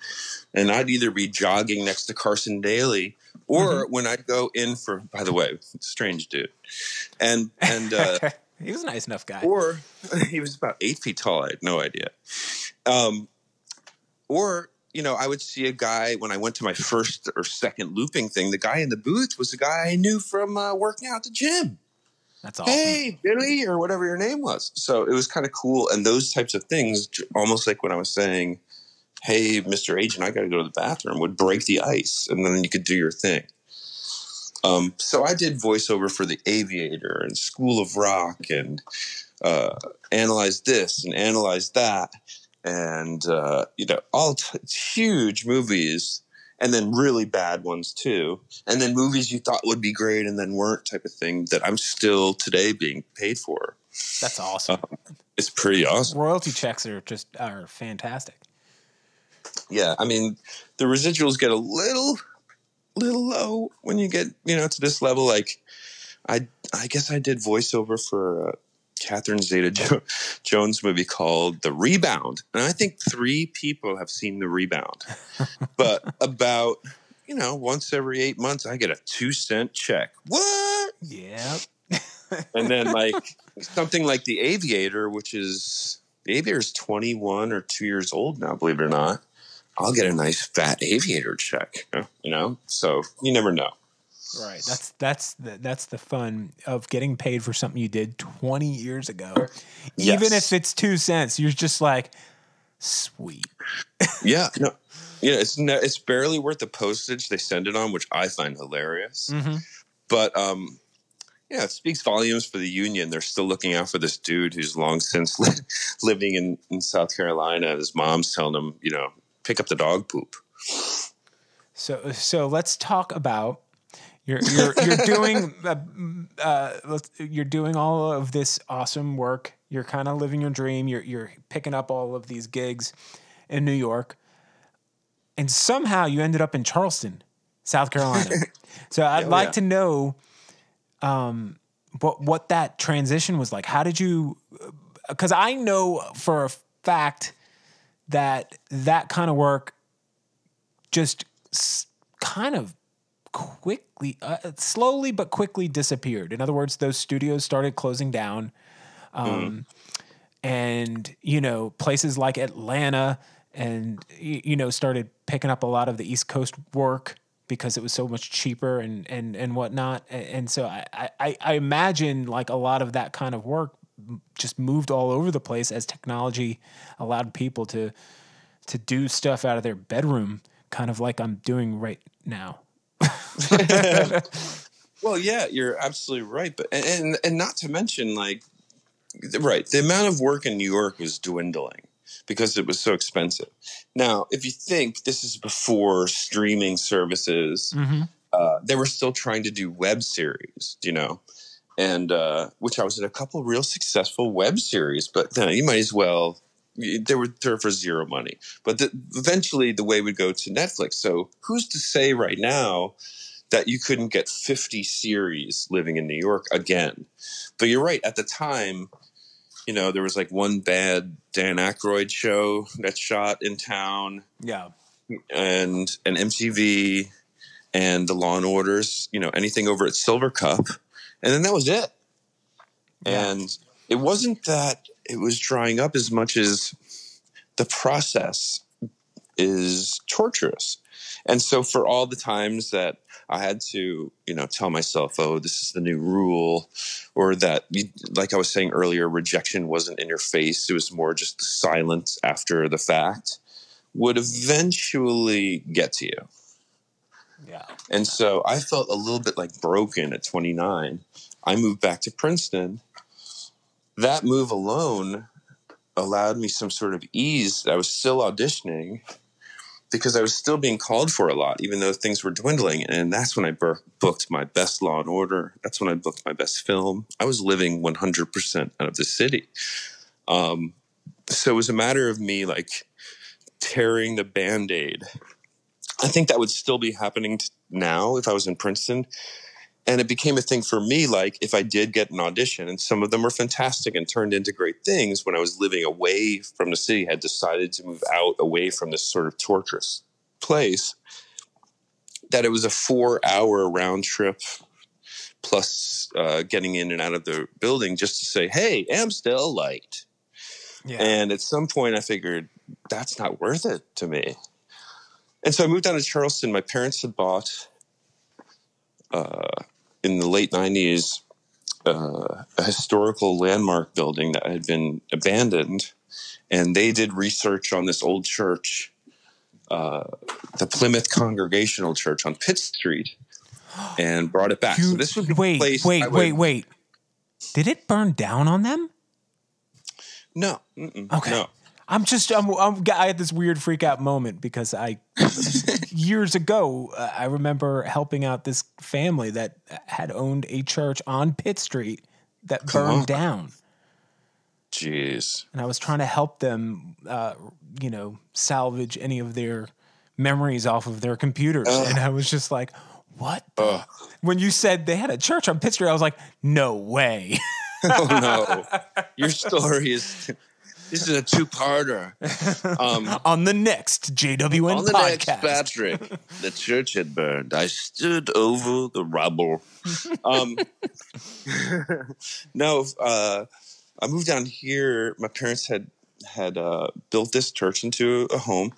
And I'd either be jogging next to Carson Daly, or when I'd go in for, by the way, strange dude. And he was a nice enough guy. Or he was about 8 feet tall. I had no idea. Or, I would see a guy when I went to my first or second looping thing. The guy in the booth was the guy I knew from working out at the gym. That's awesome. Hey, Billy, or whatever your name was. So it was kind of cool. And those types of things, almost like when I was saying, hey, Mr. Agent, I got to go to the bathroom, would break the ice. And then you could do your thing. So I did voiceover for The Aviator and School of Rock and Analyze This and Analyze That. And, all huge movies, and then really bad ones too. And then movies you thought would be great and then weren't, type of thing that I'm still today being paid for. That's awesome. It's pretty awesome. Royalty checks are fantastic. Yeah. I mean, the residuals get a little low when you get, to this level. Like I guess I did voiceover for Catherine Zeta-Jones movie called The Rebound. And I think 3 people have seen The Rebound. But about, once every 8 months, I get a 2-cent check. What? Yeah. And then something like The Aviator, The Aviator is 21 or 2 years old now, believe it or not. I'll get a nice fat Aviator check, So you never know. Right. That's the fun of getting paid for something you did 20 years ago. Yes. Even if it's 2 cents, you're just like, sweet. Yeah. No. It's barely worth the postage they send it on, which I find hilarious. Mm-hmm. But it speaks volumes for the union. They're still looking out for this dude who's long since living in South Carolina. His mom's telling him, pick up the dog poop. So let's talk about You're doing you're doing all of this awesome work. You're kind of living your dream. You're picking up all of these gigs in New York, and somehow you ended up in Charleston, South Carolina. So I'd like to know what that transition was like. How did you? Because I know for a fact that kind of work just kind of quickly, slowly but quickly disappeared. In other words, those studios started closing down. And, you know, places like Atlanta and, you know, started picking up a lot of the East Coast work because it was so much cheaper and whatnot. And so I imagine like a lot of that kind of work just moved all over the place as technology allowed people to do stuff out of their bedroom, kind of like I'm doing right now. Well, yeah, you're absolutely right. But and not to mention, like, right, the amount of work in New York was dwindling because it was so expensive. Now, if you think this is before streaming services, they were still trying to do web series, you know, and which I was in a couple of real successful web series, but you might as well. They were there for zero money, but eventually the way would go to Netflix. So who's to say right now that you couldn't get 50 series living in New York again? But you're right. At the time, you know, there was like one bad Dan Aykroyd show that shot in town. Yeah. And MTV and the Law and Orders, you know, anything over at Silver Cup. And then that was it. Yeah. And it wasn't that it was drying up as much as the process is torturous. And so for all the times that I had to, you know, tell myself, oh, this is the new rule, or that, like I was saying earlier, rejection wasn't in your face. It was more just the silence after the fact would eventually get to you. Yeah. And so I felt a little bit like broken at 29. I moved back to Princeton. That move alone allowed me some sort of ease. I was still auditioning because I was still being called for a lot, even though things were dwindling. And that's when I booked my best Law and Order. That's when I booked my best film. I was living 100% out of the city. So it was a matter of me like tearing the Band-Aid. I think that would still be happening now if I was in Princeton. And it became a thing for me, like if I did get an audition, and some of them were fantastic and turned into great things when I was living away from the city, had decided to move out away from this sort of torturous place, that it was a 4-hour round trip plus getting in and out of the building just to say, hey, I'm still late. Yeah. And at some point I figured that's not worth it to me. And so I moved down to Charleston. My parents had bought in the late 90s, a historical landmark building that had been abandoned. And they did research on this old church, the Plymouth Congregational Church on Pitt Street, and brought it back. So this would be wait. Did it burn down on them? No. Okay. No. I had this weird freak out moment because years ago, I remember helping out this family that had owned a church on Pitt Street that burned down. Jeez. And I was trying to help them, salvage any of their memories off of their computers. And I was just like, what? When you said they had a church on Pitt Street, I was like, no way. Oh, no. Your story is... This is a two-parter. On the next JWN on the podcast. Next Patrick, the church had burned. I stood over the rubble. I moved down here. My parents had built this church into a home,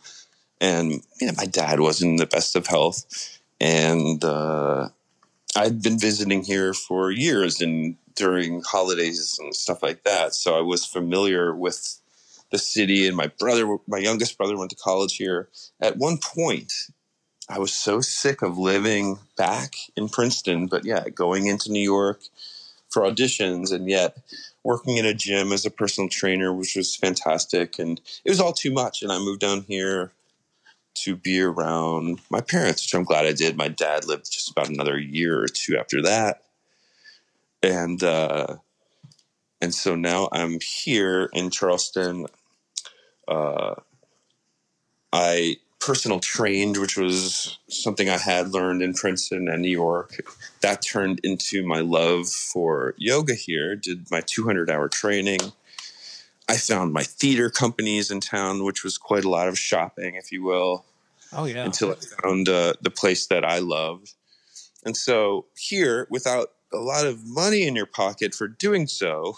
and my dad wasn't in the best of health, and I'd been visiting here for years and during holidays and stuff like that. So I was familiar with the city, and my youngest brother went to college here. At one point, I was so sick of living back in Princeton, but going into New York for auditions, and yet working in a gym as a personal trainer, which was fantastic. And it was all too much. And I moved down here to be around my parents, which I'm glad I did. My dad lived just about another year or two after that. And so now I'm here in Charleston. I personal trained, which was something I had learned in Princeton and New York. That turned into my love for yoga here, did my 200-hour training. I found my theater companies in town, which was quite a lot of shopping, if you will. Oh, yeah. Until I found the place that I loved. And so here, without a lot of money in your pocket for doing so,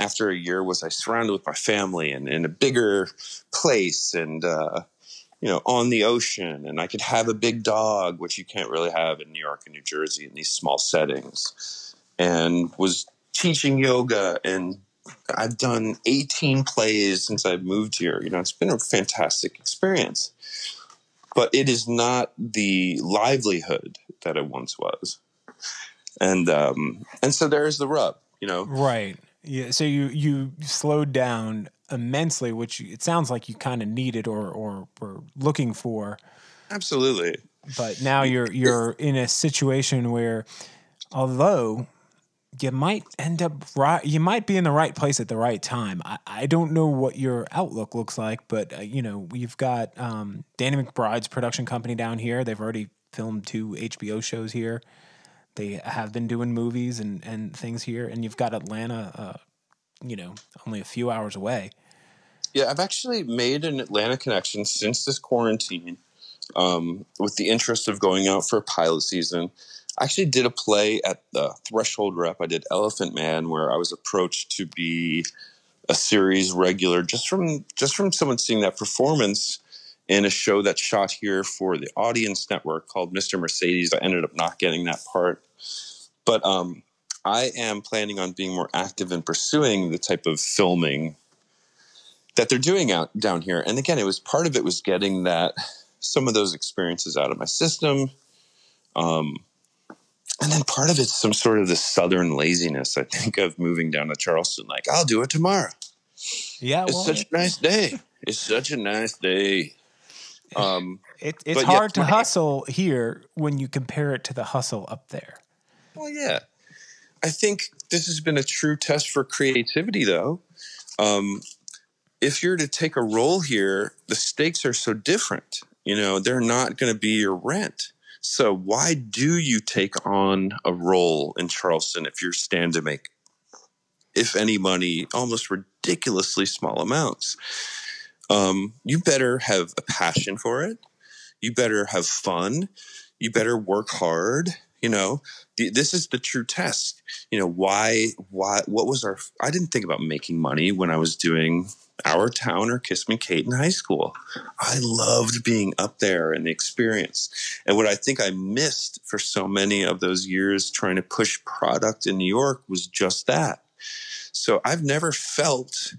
after a year was I surrounded with my family and in a bigger place and, on the ocean. And I could have a big dog, which you can't really have in New York and New Jersey in these small settings. And was teaching yoga, and I've done 18 plays since I've moved here. It's been a fantastic experience. But it is not the livelihood that it once was. And so there's the rub, Right. Yeah. So you slowed down immensely, which it sounds like you kind of needed or were looking for. Absolutely. But now you're in a situation where, although you might end up you might be in the right place at the right time. I don't know what your outlook looks like, but we've got Danny McBride's production company down here. They've already filmed 2 HBO shows here. They have been doing movies and things here, and you've got Atlanta, only a few hours away. Yeah, I've actually made an Atlanta connection since this quarantine, with the interest of going out for a pilot season. I actually did a play at the Threshold Rep. I did Elephant Man, where I was approached to be a series regular just from someone seeing that performance in a show that's shot here for the Audience Network called Mr. Mercedes. I ended up not getting that part. But I am planning on being more active in pursuing the type of filming that they're doing down here. And again, part of it was getting some of those experiences out of my system. And then part of it's some sort of the Southern laziness, I think, of moving down to Charleston. Like, I'll do it tomorrow. Yeah, it's such a nice day. It's such a nice day. It's hard to hustle here when you compare it to the hustle up there. Well, yeah. I think this has been a true test for creativity, though. If you're to take a role here, the stakes are so different. They're not going to be your rent. So why do you take on a role in Charleston if you're stand to make, if any money, almost ridiculously small amounts? You better have a passion for it. You better have fun. You better work hard. This is the true test. Why, what was I didn't think about making money when I was doing Our Town or Kiss Me Kate in high school. I loved being up there and the experience. And what I think I missed for so many of those years trying to push product in New York was just that. So I've never felt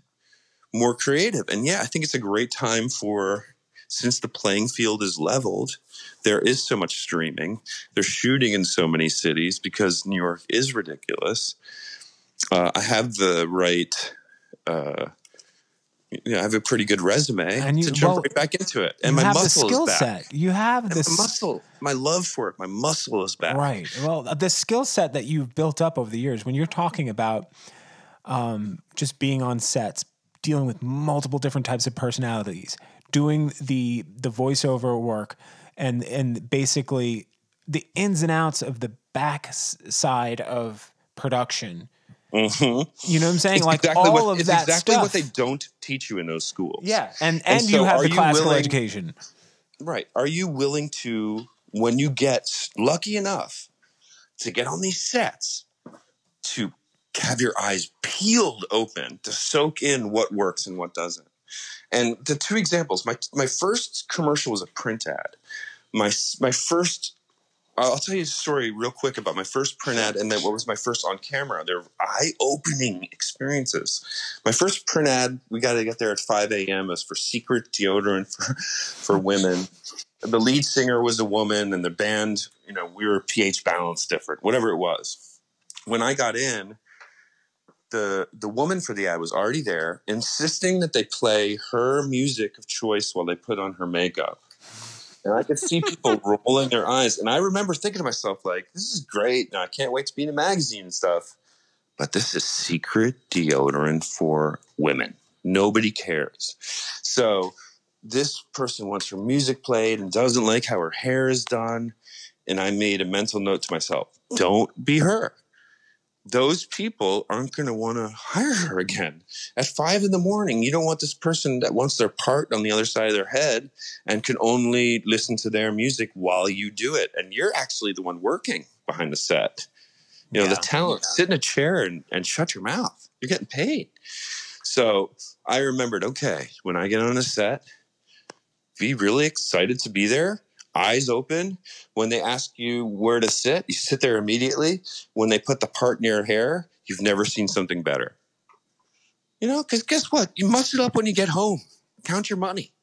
more creative. And yeah, I think it's a great time since the playing field is leveled, there is so much streaming. They're shooting in so many cities because New York is ridiculous. I have the right, I have a pretty good resume to jump right back into it. And my muscle is back. Set. You have the muscle. My love for it. My muscle is back. Right. Well, the skill set that you've built up over the years, when you're talking about just being on sets, dealing with multiple different types of personalities, doing the voiceover work, and basically the ins and outs of the back side of production. Mm-hmm. You know what I'm saying? It's like exactly all of it's that exactly stuff. what they don't teach you in those schools. Yeah, and so you have the classical education. Right. Are you willing to, when you get lucky enough to get on these sets, to have your eyes peeled open, to soak in what works and what doesn't? And the 2 examples, my first commercial was a print ad. My first, I'll tell you a story real quick about my first print ad and then what was my first on camera. They're eye-opening experiences. My first print ad, we got to get there at 5 a.m. was for Secret deodorant for women. The lead singer was a woman, and the band, we were pH balanced different, whatever it was. When I got in, the woman for the ad was already there, insisting that they play her music of choice while they put on her makeup. And I could see people rolling their eyes. And I remember thinking to myself, like, this is great. And I can't wait to be in a magazine and stuff. But this is secret deodorant for women. Nobody cares. So this person wants her music played and doesn't like how her hair is done. And I made a mental note to myself, don't be her. Those people aren't going to want to hire her again. At 5 a.m, you don't want this person that wants their part on the other side of their head and can only listen to their music while you do it. And you're actually the one working behind the set. You know, the talent, sit in a chair and shut your mouth. You're getting paid. So I remembered, okay, when I get on a set, be really excited to be there. Eyes open. When they ask you where to sit, you sit there immediately. When they put the part in your hair, you've never seen something better. You know, because guess what? You must it up when you get home. Count your money.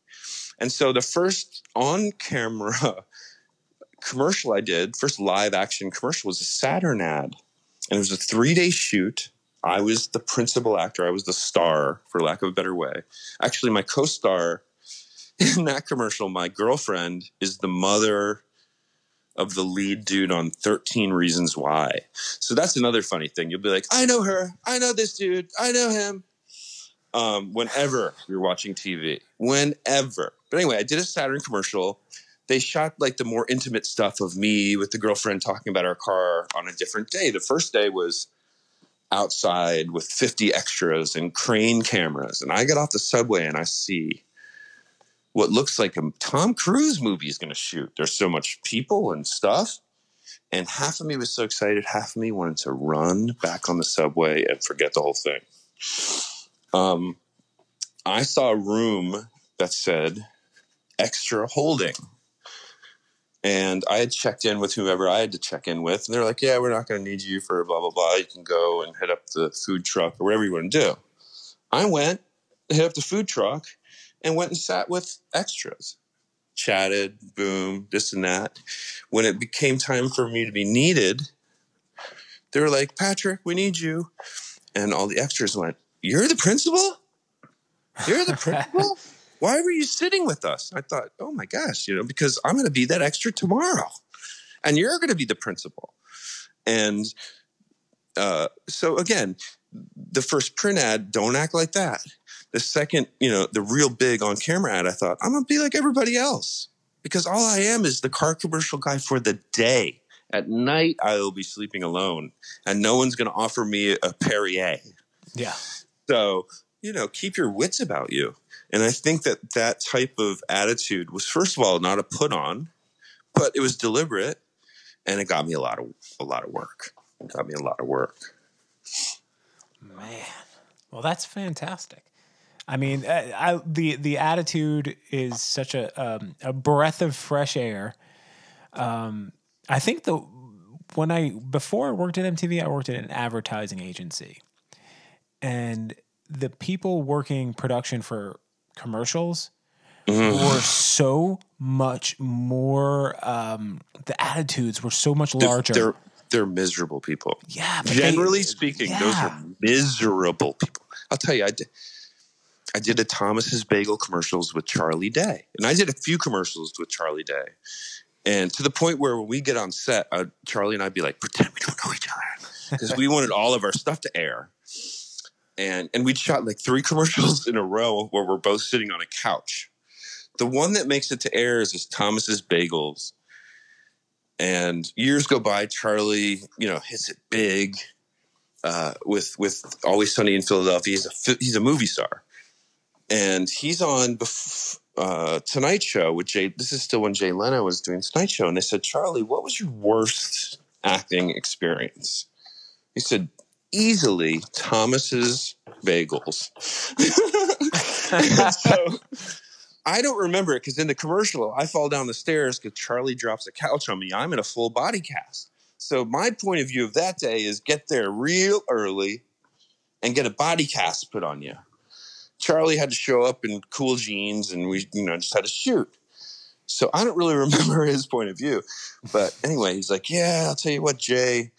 And so the first on-camera commercial I did, first live action commercial, was a Saturn ad. And it was a 3-day shoot. I was the principal actor. I was the star, for lack of a better way. Actually, my co-star in that commercial, my girlfriend, is the mother of the lead dude on 13 Reasons Why. So that's another funny thing. You'll be like, I know her. I know this dude. I know him. Whenever you're watching TV. Whenever. But anyway, I did a Saturn commercial. They shot like the more intimate stuff of me with the girlfriend talking about our car on a different day. The first day was outside with 50 extras and crane cameras. And I get off the subway and I see what looks like a Tom Cruise movie is going to shoot. There's so much people and stuff. And half of me was so excited. Half of me wanted to run back on the subway and forget the whole thing. I saw a room that said extra holding. And I had checked in with whoever I had to check in with. And they're like, yeah, we're not going to need you for blah, blah, blah. You can go and hit up the food truck or whatever you want to do. I went, hit up the food truck, and went and sat with extras. Chatted, boom, this and that. When it became time for me to be needed, they were like, Patrick, we need you. And all the extras went, you're the principal? You're the principal? Why were you sitting with us? I thought, oh my gosh, you know, because I'm going to be that extra tomorrow. And you're going to be the principal. And so again, the first print ad, don't act like that. The second, you know, the real big on camera ad, I thought, I'm going to be like everybody else. Because all I am is the car commercial guy for the day. At night, I will be sleeping alone. And no one's going to offer me a Perrier. Yeah. So, you know, keep your wits about you. And I think that that type of attitude was, first of all, not a put on, but it was deliberate, and it got me a lot of work. It got me a lot of work. Man, well, that's fantastic. I mean, the attitude is such a breath of fresh air. I think before I worked at MTV, I worked at an advertising agency, and the people working production for commercials were so much more, the attitudes were so much larger. They're miserable people. Yeah. Generally speaking, those are miserable people. I'll tell you, I did a Thomas's Bagel commercials with Charlie Day. And I did a few commercials with Charlie Day. And to the point where when we get on set, Charlie and I'd be like, pretend we don't know each other. Because we wanted all of our stuff to air. And we'd shot like 3 commercials in a row where we're both sitting on a couch. The one that makes it to air is Thomas's Bagels. And years go by, Charlie, you know, hits it big with Always Sunny in Philadelphia. He's a movie star. And he's on Tonight Show with Jay. This is still when Jay Leno was doing Tonight Show. And they said, Charlie, what was your worst acting experience? He said, easily Thomas's Bagels. So I don't remember it because in the commercial, I fall down the stairs because Charlie drops a couch on me. I'm in a full body cast. So my point of view of that day is get there real early and get a body cast put on you. Charlie had to show up in cool jeans and we, you know, just had to shoot. So I don't really remember his point of view. But anyway, he's like, yeah, I'll tell you what, Jay,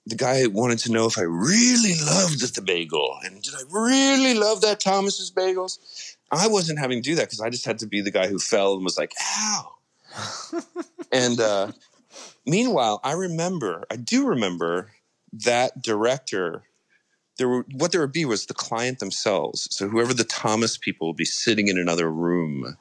the guy wanted to know if I really loved the bagel. And did I really love that Thomas's Bagels? I wasn't having to do that because I just had to be the guy who fell and was like, ow. And meanwhile, I do remember that director, what there would be was the client themselves. So whoever the Thomas people would be sitting in another room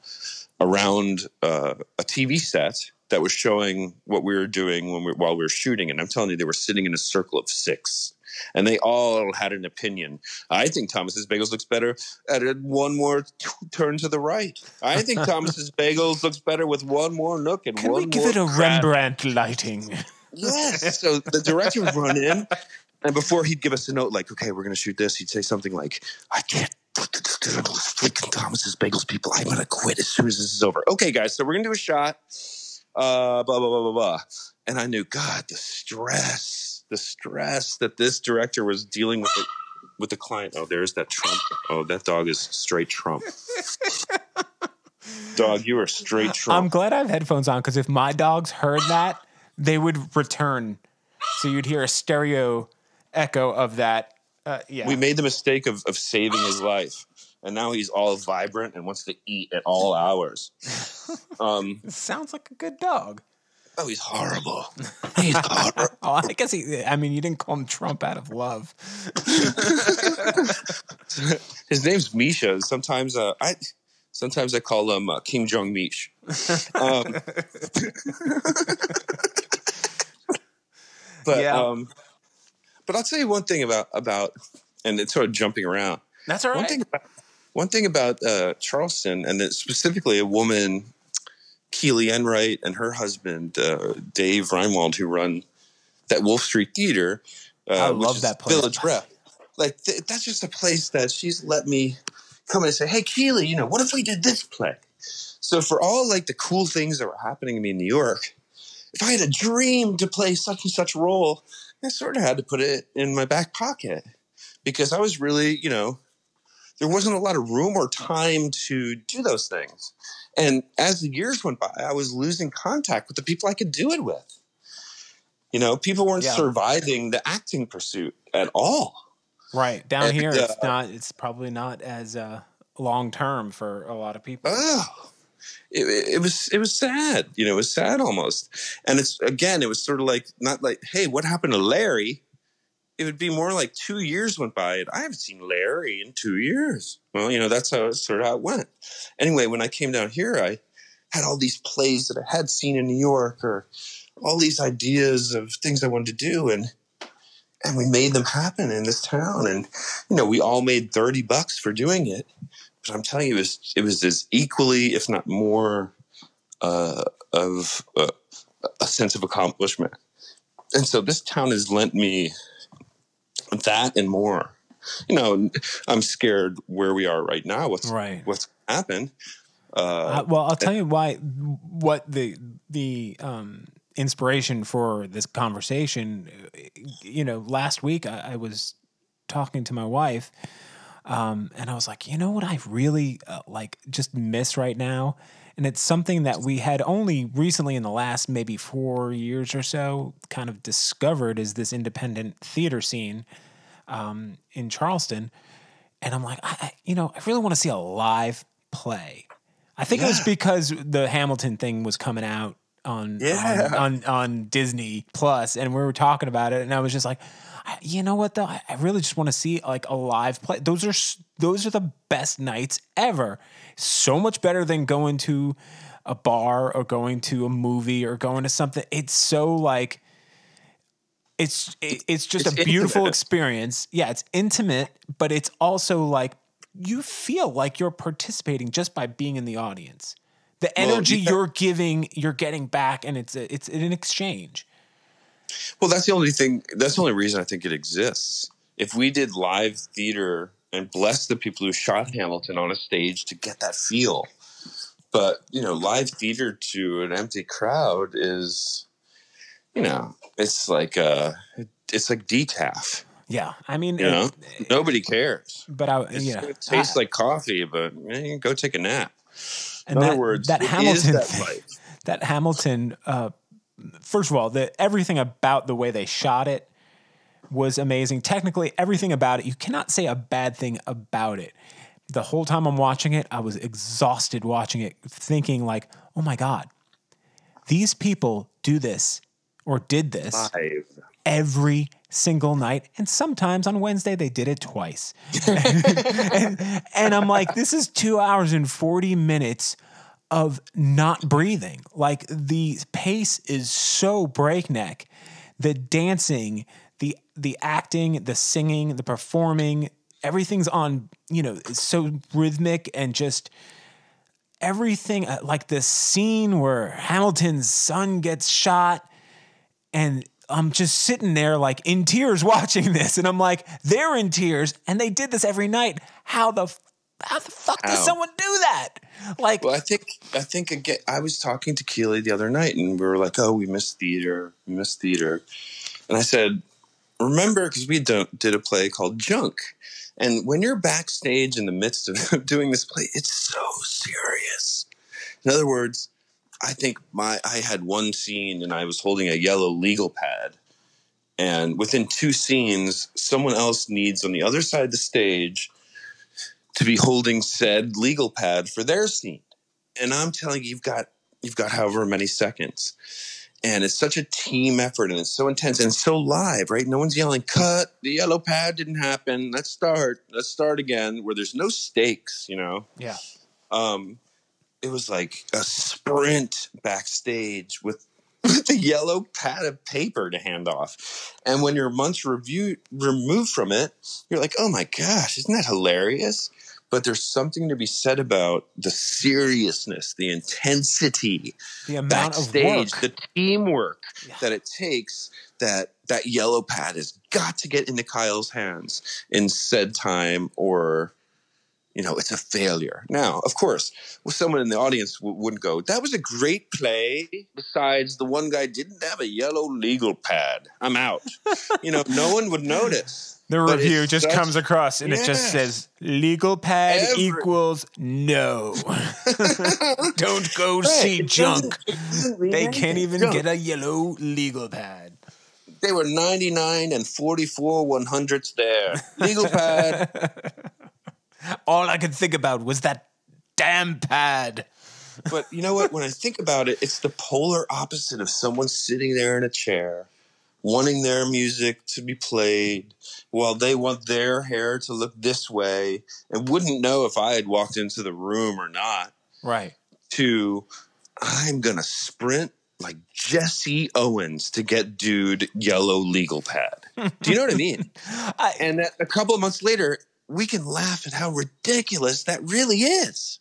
around a TV set that was showing what we were doing while we were shooting. And I'm telling you, they were sitting in a circle of 6. And they all had an opinion. I think Thomas's Bagels looks better at one more turn to the right. I think Thomas's Bagels looks better with one more nook and Can one we give more it a crab. Rembrandt lighting? Yes. So the director would run in, and before he'd give us a note like, okay, we're going to shoot this, he'd say something like, I can't put this to those freaking Thomas's Bagels people. I'm going to quit as soon as this is over. Okay, guys, so we're going to do a shot. Blah, blah, blah, blah, blah. And I knew, God, the stress that this director was dealing with the client. Oh, there's that Trump. Oh, that dog is straight Trump. Dog, you are straight Trump. I'm glad I have headphones on because if my dogs heard that, they would return. So you'd hear a stereo echo of that. Yeah. We made the mistake of saving his life. And now he's all vibrant and wants to eat at all hours. Sounds like a good dog. Oh, he's horrible. He's horrible. Oh, I guess you didn't call him Trump out of love. His name's Misha. Sometimes I call him Kim Jong Mish. But yeah. But I'll tell you one thing about and it's sort of jumping around. That's all right. One thing about Charleston, and specifically a woman, Keely Enright, and her husband, Dave Reinwald, who run that Wolf Street Theater. I which love is that place. Village Rep. Like, that's just a place that she's let me come in and say, hey, Keely, what if we did this play? So for all, like, the cool things that were happening to me in New York, if I had a dream to play such and such role, I sort of had to put it in my back pocket because I was really, there wasn't a lot of room or time to do those things. And as the years went by, I was losing contact with the people I could do it with. People weren't surviving the acting pursuit at all. Right. Down here, it's probably not as long-term for a lot of people. Oh, it was sad. It was sad almost. And it was sort of like, not like, hey, what happened to Larry? It would be more like 2 years went by and I haven't seen Larry in 2 years. Well, that's how it went. Anyway, when I came down here, I had all these plays that I had seen in New York or all these ideas of things I wanted to do. And we made them happen in this town. And, we all made $30 for doing it. But I'm telling you, it was as equally, if not more, of a sense of accomplishment. And so this town has lent me that and more. I'm scared where we are right now. What's happened? Well, I'll tell you what the inspiration for this conversation. Last week I was talking to my wife, and I was like, what I really just miss right now, and it's something that we had only recently in the last maybe 4 years or so kind of discovered is this independent theater scene in Charleston. And I'm like, I really want to see a live play. I think it was because the Hamilton thing was coming out on Disney Plus, and we were talking about it, and I was just like, you know what though? I really just want to see like a live play. Those are the best nights ever. So much better than going to a bar or going to a movie or going to something. It's so like it's just a beautiful experience. Yeah, it's intimate, but it's also like you feel like you're participating just by being in the audience. The energy you're giving, you're getting back, and it's an exchange. Well, that's the only reason I think it exists. If we did live theater and bless the people who shot Hamilton on a stage to get that feel. But, live theater to an empty crowd is, it's like DTAF. Yeah. I mean, nobody cares. But it tastes like coffee, but go take a nap. In other words, that Hamilton, first of all, everything about the way they shot it was amazing. Technically, everything about it, you cannot say a bad thing about it. The whole time I'm watching it, I was exhausted watching it, thinking like, oh my God, these people do this or did this Live. every single night. And sometimes on Wednesday, they did it twice. and I'm like, this is 2 hours and 40 minutes of not breathing. Like the pace is so breakneck. The dancing, the acting, the singing, the performing, everything's on, it's so rhythmic and just everything. Like the scene where Hamilton's son gets shot and I'm just sitting there like in tears watching this. And I'm like, they're in tears and they did this every night. How the fuck does someone do that? Like, well, I think again, I was talking to Keely the other night and we were like, oh, we miss theater. And I said, remember, because we did a play called Junk. And when you're backstage in the midst of doing this play, it's so serious. In other words, I think I had one scene and I was holding a yellow legal pad. And within 2 scenes, someone else needs on the other side of the stage to be holding said legal pad for their scene. And I'm telling you, you've got however many seconds. And it's such a team effort and it's so intense and so live, right? No one's yelling, cut, the yellow pad didn't happen. Let's start again, where there's no stakes, Yeah. It was like a sprint backstage with the yellow pad of paper to hand off. And when you're months removed from it, you're like, oh my gosh, isn't that hilarious? But there's something to be said about the seriousness, the intensity, the amount backstage, of work, the teamwork that it takes. That yellow pad has got to get into Kyle's hands in said time, or it's a failure. Now, of course, someone in the audience wouldn't go, that was a great play. Besides, the one guy didn't have a yellow legal pad. I'm out. No one would notice. The review just comes across and it just says legal pad equals no. Don't go see Junk. They can't even get a yellow legal pad. They were 99 and 44 100ths there. Legal pad. All I could think about was that damn pad. But you know what? When I think about it, it's the polar opposite of someone sitting there in a chair, wanting their music to be played while they want their hair to look this way and wouldn't know if I had walked into the room or not. Right. To, I'm going to sprint like Jesse Owens to get dude yellow legal pad. Do you know what I mean? And a couple of months later, we can laugh at how ridiculous that really is.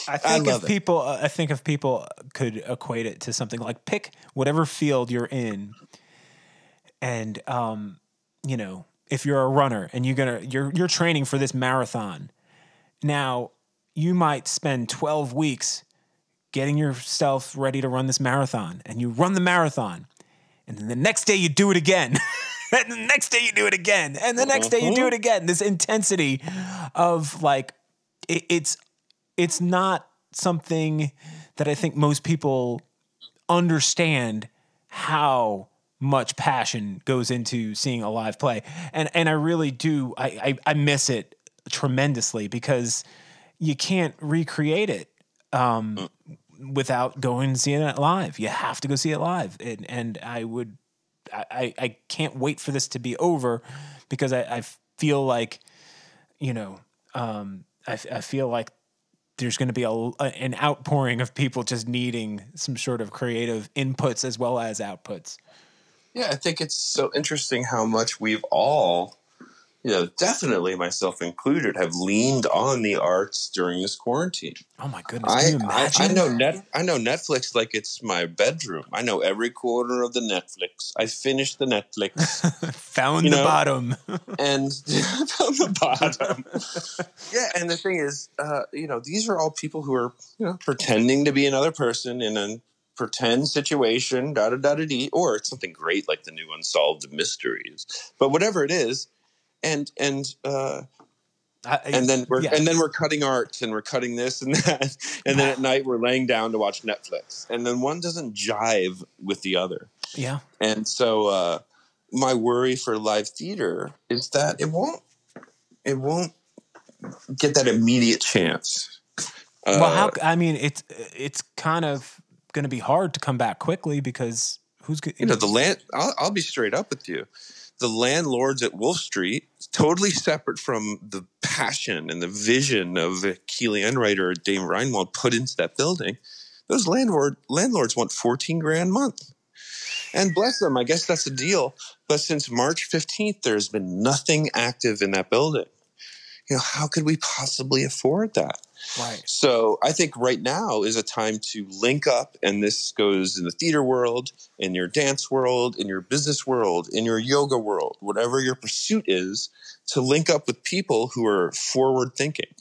I think if people could equate it to something like pick whatever field you're in. And, if you're a runner and you're training for this marathon, now you might spend 12 weeks getting yourself ready to run this marathon, and you run the marathon, and then the next day you do it again. And the next day you do it again. And the next day you do it again. This intensity of like, it's not something that I think most people understand how much passion goes into seeing a live play. And I really do. I miss it tremendously because you can't recreate it without going and seeing it live. You have to go see it live. And I can't wait for this to be over because I feel like, I feel like there's going to be an outpouring of people just needing some sort of creative inputs as well as outputs. Yeah, I think it's so interesting how much we've all, definitely myself included, have leaned on the arts during this quarantine. Oh my goodness! Can you imagine? I know Netflix like it's my bedroom. I know every corner of the Netflix. I finished the Netflix. Found the bottom. And found the bottom. Yeah, and the thing is, these are all people who are, pretending to be another person in a pretend situation, or it's something great like the new Unsolved Mysteries. But whatever it is, and then we're cutting art and we're cutting this and that, and then at night we're laying down to watch Netflix, and then one doesn't jive with the other. Yeah, and so my worry for live theater is that it won't get that immediate chance. Well, it's kind of going to be hard to come back quickly because I'll be straight up with you. The landlords at Wolf Street, totally separate from the passion and the vision of Keely Enright or Dave Reinwald put into that building. Those landlords want $14,000 a month. And bless them, I guess that's the deal. But since March 15th, there's been nothing active in that building. How could we possibly afford that? Right. So I think right now is a time to link up, and this goes in the theater world, in your dance world, in your business world, in your yoga world, whatever your pursuit is, to link up with people who are forward thinking.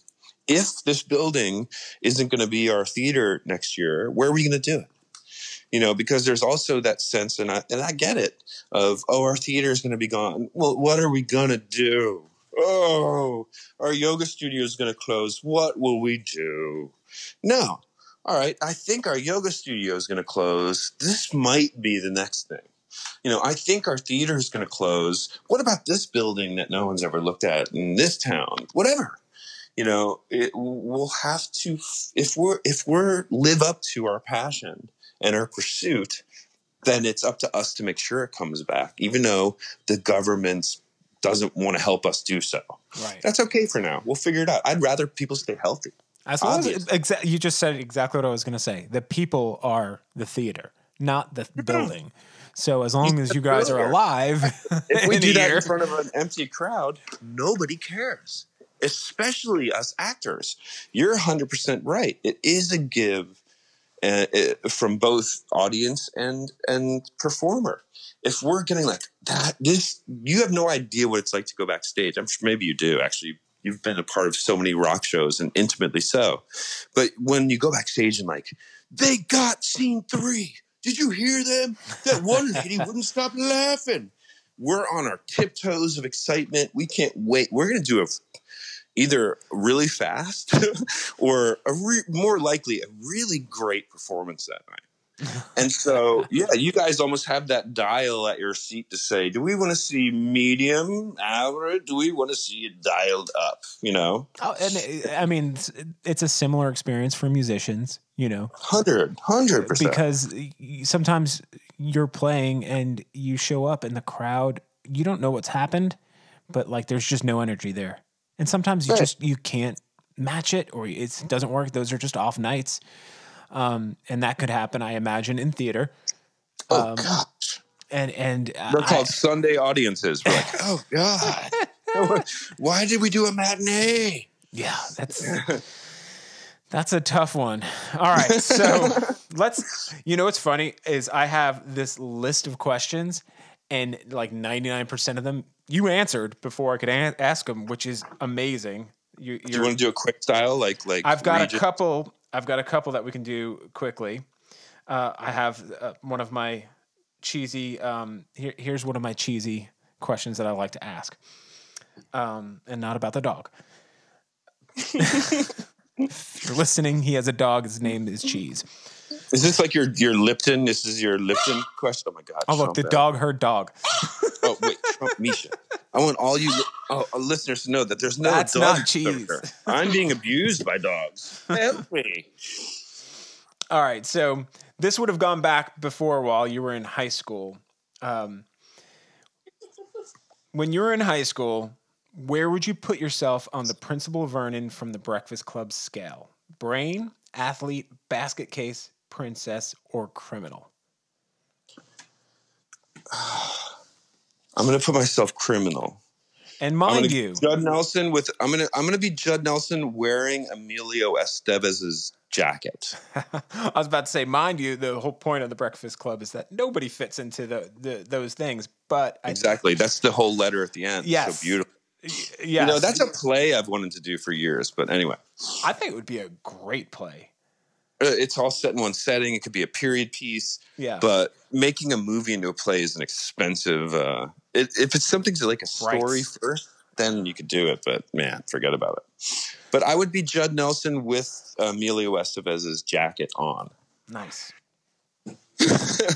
If this building isn't going to be our theater next year, where are we going to do it? Because there's also that sense, and I get it, of, our theater is going to be gone. Well, what are we going to do? Oh, our yoga studio is going to close. What will we do? No. All right. I think our yoga studio is going to close. This might be the next thing. I think our theater is going to close. What about this building that no one's ever looked at in this town? Whatever. We'll have to, if we're live up to our passion and our pursuit, then it's up to us to make sure it comes back, even though the government's doesn't want to help us do so. Right. That's okay for now. We'll figure it out. I'd rather people stay healthy. As long as you just said exactly what I was going to say. The people are the theater, not the building. So as long as you guys are alive, if we do that in front of an empty crowd, nobody cares. Especially us actors. You're 100% right. It is a give from both audience and performer. If we're getting like that, you have no idea what it's like to go backstage. I'm sure maybe you do, actually. You've been a part of so many rock shows, and intimately so. But when you go backstage and like, they got scene 3. Did you hear them? That one lady wouldn't stop laughing. We're on our tiptoes of excitement. We can't wait. We're going to do either really fast or more likely a really great performance that night. And so, you guys almost have that dial at your seat to say, do we want to see medium, average? Do we want to see it dialed up, Oh, and it's a similar experience for musicians, 100%. Because sometimes you're playing and you show up in the crowd, you don't know what's happened, but like there's just no energy there. And sometimes you can't match it or it doesn't work. Those are just off nights. And that could happen, I imagine, in theater. Oh gosh! And they're called Sunday audiences. We're like, oh god, why did we do a matinee? Yeah, that's a tough one. All right, so let's. What's funny is I have this list of questions, and like 99% of them you answered before I could ask them, which is amazing. Do you want to do a quick style, like? I've got a couple. I've got a couple that we can do quickly. I have one of my cheesy. Here's one of my cheesy questions that I like to ask, and not about the dog. If you're listening, he has a dog. His name is Cheese. Is this like your Lipton? This is your Lipton question? Oh my god! Oh look, the dog heard dog. Oh wait, Trump Misha. I want all you listeners to know that there's no That's dog. Not Cheese. I'm being abused by dogs. Help me. All right, so this would have gone back before while you were in high school. When you were in high school, where would you put yourself on the Principal Vernon from the Breakfast Club scale? Brain, athlete, basket case, princess, or criminal? I'm going to put myself criminal. And mind you, Judd Nelson I'm going to be Judd Nelson wearing Emilio Estevez's jacket. I was about to say, mind you, the whole point of the Breakfast Club is that nobody fits into those things. But exactly, that's the whole letter at the end. Yes, so beautiful. Yes. That's a play I've wanted to do for years. But anyway, I think it would be a great play. It's all set in one setting. It could be a period piece. Yeah. But making a movie into a play is an expensive. If it's something to like a story first, then you could do it. But man, forget about it. But I would be Judd Nelson with Emilio Estevez's jacket on. Nice.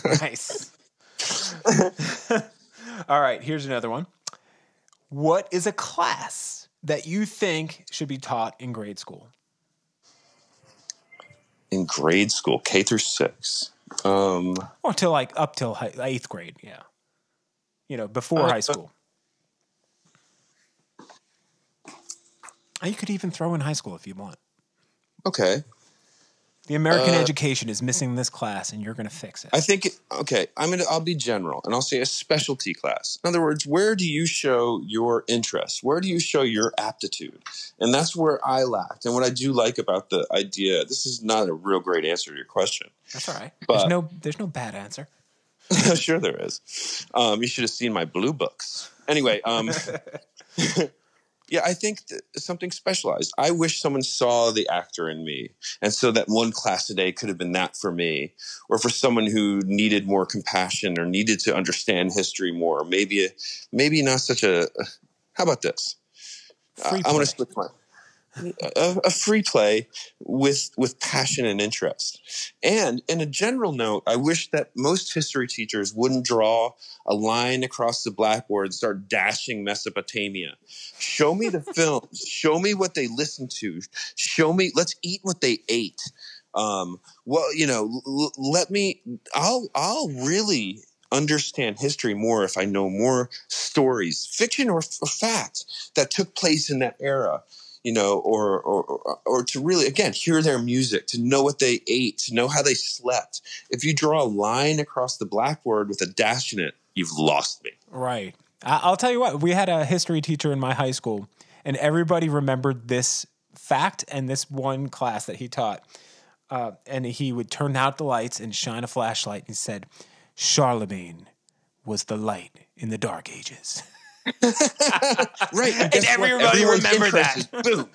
Nice. All right, here's another one. What is a class that you think should be taught in grade school? In grade school, K through 6. Or till like up till 8th grade, yeah. Before high school. You could even throw in high school if you want. Okay. The American education is missing this class, and you're going to fix it. I think, I'll be general, and I'll say a specialty class. In other words, where do you show your interest? Where do you show your aptitude? And that's where I lacked. And what I do like about the idea, this is not a real great answer to your question. That's all right. But, there's no bad answer. Sure there is. You should have seen my blue books. Anyway, yeah, I think something specialized. I wish someone saw the actor in me. And so that one class a day could have been that for me. Or for someone who needed more compassion or needed to understand history more. Maybe not such a... How about this? I want to split a free play with passion and interest. And in a general note, I wish that most history teachers wouldn't draw a line across the blackboard and start dashing Mesopotamia. Show me the films. Show me what they listened to. Show me. Let's eat what they ate. I'll really understand history more if I know more stories, fiction or fact, that took place in that era. Or to really, again, hear their music, to know what they ate, to know how they slept. If you draw a line across the blackboard with a dash in it, you've lost me. Right. I'll tell you what, we had a history teacher in my high school, and everybody remembered this fact and this one class that he taught. And he would turn out the lights and shine a flashlight and said, Charlemagne was the light in the Dark Ages. Right. And everybody remembered that. Boom.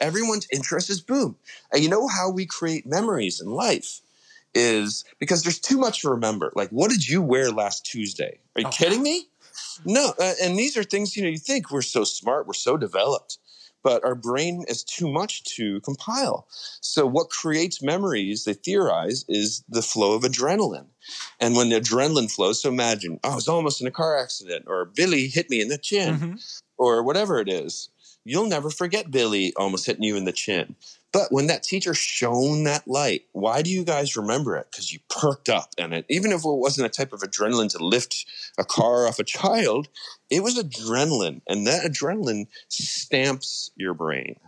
Everyone's interest is boom. And you know how we create memories in life is because there's too much to remember. Like, what did you wear last Tuesday? Are you kidding me? No. And these are things, you think we're so smart, we're so developed, but our brain is too much to compile. So what creates memories, they theorize, is the flow of adrenaline. And when the adrenaline flows, so imagine, I was almost in a car accident, or Billy hit me in the chin, or whatever it is. You'll never forget Billy almost hitting you in the chin. But when that teacher shone that light, why do you guys remember it? Because you perked up. And even if it wasn't a type of adrenaline to lift a car off a child, it was adrenaline. And that adrenaline stamps your brain.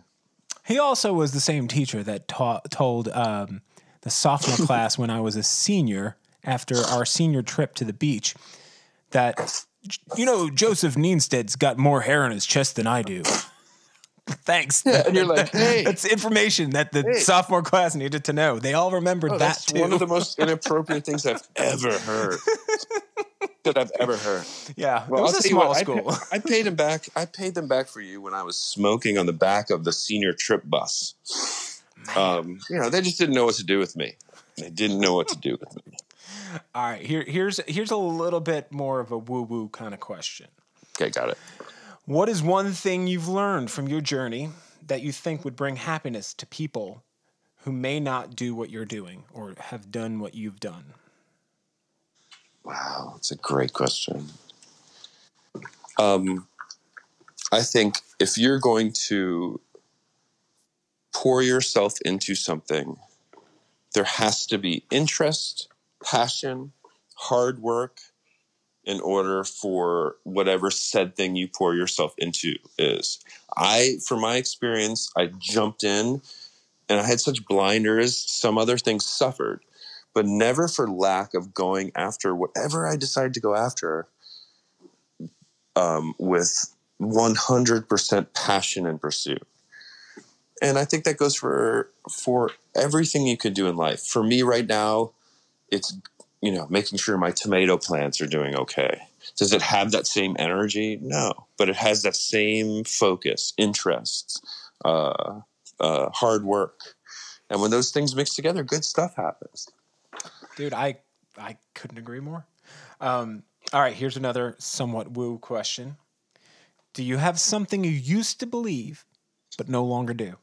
He also was the same teacher that told the sophomore class when I was a senior, after our senior trip to the beach, that, Joseph Niensted's got more hair on his chest than I do. Thanks. Yeah, and you're like, hey. That's information that the sophomore class needed to know. They all remembered that, that's too. One of the most inappropriate things I've ever heard. Yeah, well, it was a small school. I paid them back. I paid them back for you when I was smoking on the back of the senior trip bus. They just didn't know what to do with me. They didn't know what to do with me. All right, here's a little bit more of a woo-woo kind of question. Okay, got it. What is one thing you've learned from your journey that you think would bring happiness to people who may not do what you're doing or have done what you've done? Wow, that's a great question. I think if you're going to pour yourself into something, there has to be interest, passion, hard work, in order for whatever said thing you pour yourself into is. From my experience, I jumped in and I had such blinders. Some other things suffered, but never for lack of going after whatever I decided to go after with 100% passion and pursuit. And I think that goes for everything you could do in life. For me right now, it's making sure my tomato plants are doing okay. Does it have that same energy? No, but it has that same focus, interests, hard work. And when those things mix together, good stuff happens. Dude, I couldn't agree more. All right, here's another somewhat woo question. Do you have something you used to believe but no longer do?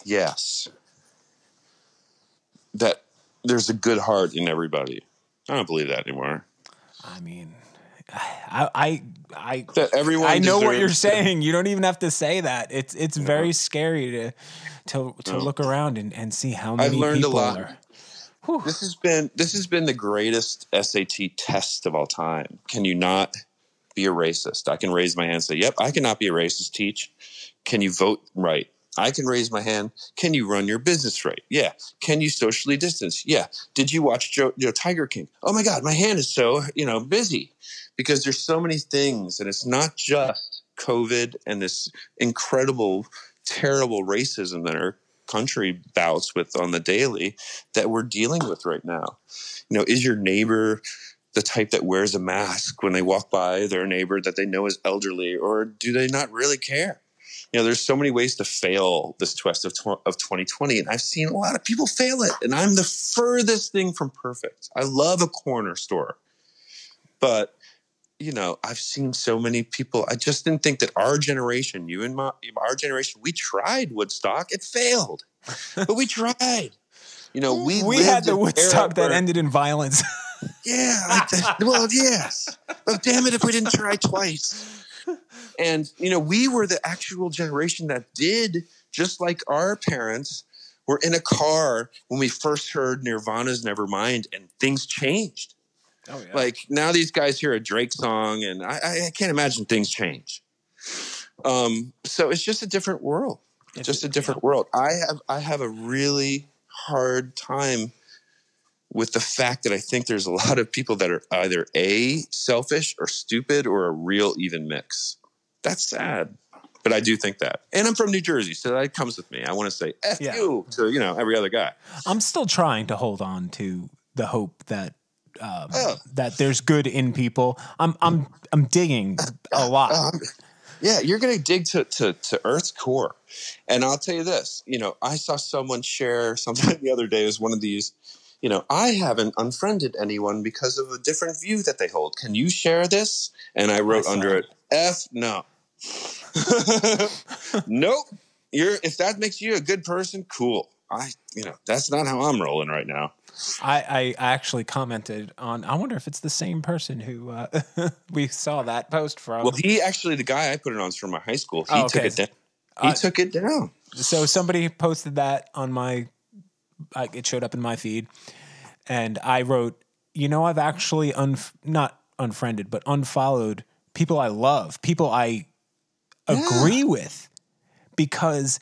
Yes. That there's a good heart in everybody. I don't believe that anymore. I mean, I That everyone I know what you're deserves saying. You don't even have to say that. It's very scary to look around and see how I've many learned a people lot. are. This has been the greatest SAT test of all time. Can you not be a racist? I can raise my hand and say, "Yep, I cannot be a racist." Teach. Can you vote right? I can raise my hand. Can you run your business right? Yeah. Can you socially distance? Yeah. Did you watch Tiger King? Oh my God, my hand is so busy, because there's so many things, and it's not just COVID and this incredible, terrible racism that our country bouts with on the daily that we're dealing with right now. Is your neighbor the type that wears a mask when they walk by their neighbor that they know is elderly, or do they not really care? There's so many ways to fail this test of 2020, and I've seen a lot of people fail it, and I'm the furthest thing from perfect. I love a corner store, but I've seen so many people. I just didn't think that our generation, our generation, we tried Woodstock. It failed, but we tried. We had the Woodstock that ended in violence. Yeah. Well, yes. But damn it if we didn't try twice. And, we were the actual generation that did, just like our parents were in a car when we first heard Nirvana's Nevermind, and things changed. Oh, yeah. Like, now these guys hear a Drake song, and I can't imagine things change. So it's just a different world. It's just a different world. I have a really hard time with the fact that I think there's a lot of people that are either selfish or stupid, or a real even mix. That's sad, but I do think that. And I'm from New Jersey, so that comes with me. I want to say F you to every other guy. I'm still trying to hold on to the hope that that there's good in people. I'm digging a lot. Yeah, you're going to dig to Earth's core. And I'll tell you this, I saw someone share something the other day. It was one of these, I haven't unfriended anyone because of a different view that they hold. Can you share this? And I wrote under it, F no. Nope. If that makes you a good person, cool. That's not how I'm rolling right now. I actually commented on, I wonder if it's the same person who we saw that post from. Well, the guy I put it on is from my high school. He took it down. He took it down. So somebody posted that on it showed up in my feed, and I wrote, I've actually not unfriended, but unfollowed people I love, people I agree with, because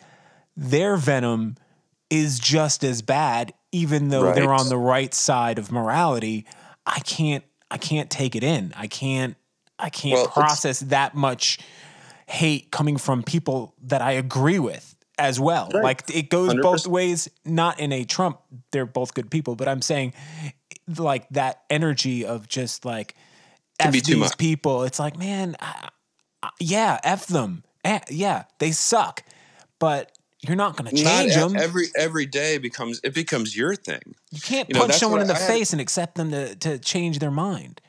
their venom is just as bad, even though they're on the right side of morality. I can't take it in. I can't process that much hate coming from people that I agree with as well. Right. Like, it goes 100%. Both ways, not in a Trump, they're both good people, but I'm saying, like, that energy of just like, F these people. It's like, man, F them. Yeah, they suck, but you're not going to change them. Every day becomes your thing. You can't punch someone in the face and accept them to change their mind.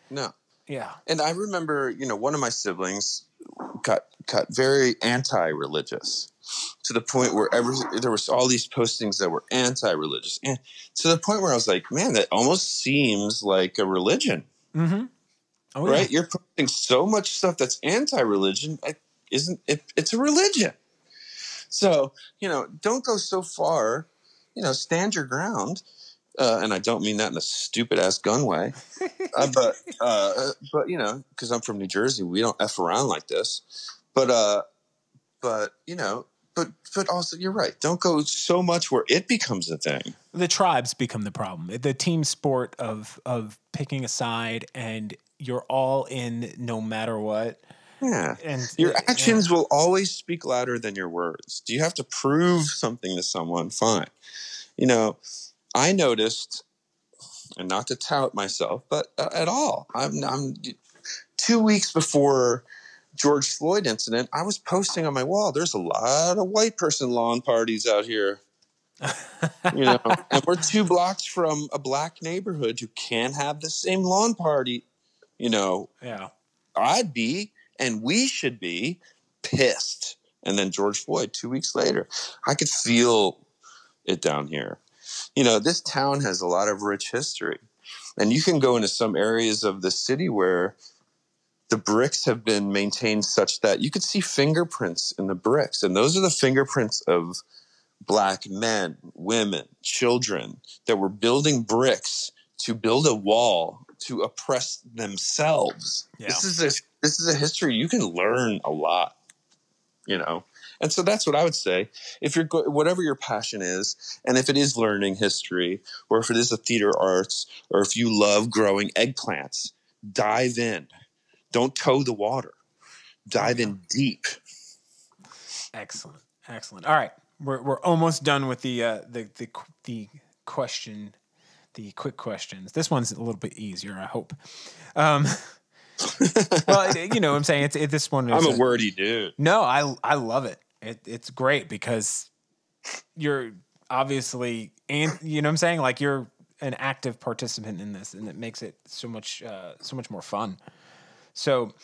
No. Yeah. And I remember, one of my siblings got very anti-religious, to the point where there was all these postings that were anti-religious, and to the point where I was like, man, that almost seems like a religion. Mm-hmm. Oh, right? Yeah. You're posting so much stuff that's anti-religion. It's a religion. So, don't go so far, stand your ground. And I don't mean that in a stupid ass gun way, but because I'm from New Jersey, we don't F around like this, but also you're right. Don't go so much where it becomes a thing. The tribes become the problem. The team sport of picking a side, and you're all in no matter what. Yeah. And your actions will always speak louder than your words. Do you have to prove something to someone? Fine. I noticed, and not to tout myself, but at all, I'm 2 weeks before George Floyd incident, I was posting on my wall, there's a lot of white person lawn parties out here. And we're 2 blocks from a black neighborhood who can't have the same lawn party. Yeah. I'd be, and we should be, pissed. And then George Floyd 2 weeks later, I could feel it down here. This town has a lot of rich history. And you can go into some areas of the city where the bricks have been maintained such that you could see fingerprints in the bricks. And those are the fingerprints of Black men, women, children that were building bricks to build a wall to oppress themselves. Yeah. This is a history you can learn a lot, you know. And so that's what I would say. If you're whatever your passion is, and if it is learning history, or if it is the theater arts, or if you love growing eggplants, dive in. Don't toe the water. Dive in deep. Excellent. All right, we're almost done with the question, the quick questions. This one's a little bit easier, I hope. Well, you know what I'm saying? This one is I'm a wordy dude. No, I love it. It's great because you're obviously, and you know what I'm saying? Like, you're an active participant in this, and it makes it so much more fun. So,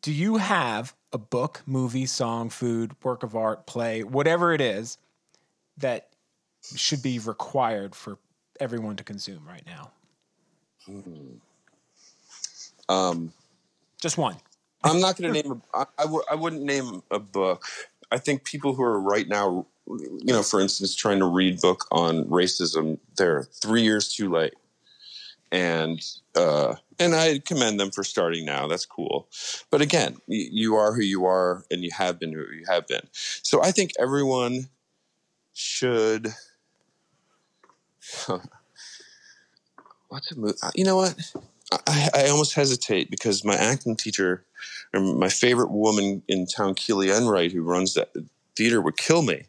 do you have a book, movie, song, food, work of art, play, whatever it is that should be required for everyone to consume right now? Just one. I'm not going to name I wouldn't name a book. I think people who are right now, you know, for instance, trying to read book on racism, they're 3 years too late. And I commend them for starting now. That's cool. But again, you are who you are, and you have been who you have been. So I think everyone should. What's a movie? You know what? I almost hesitate because my acting teacher, or my favorite woman in town, Keely Enright, who runs that theater, would kill me.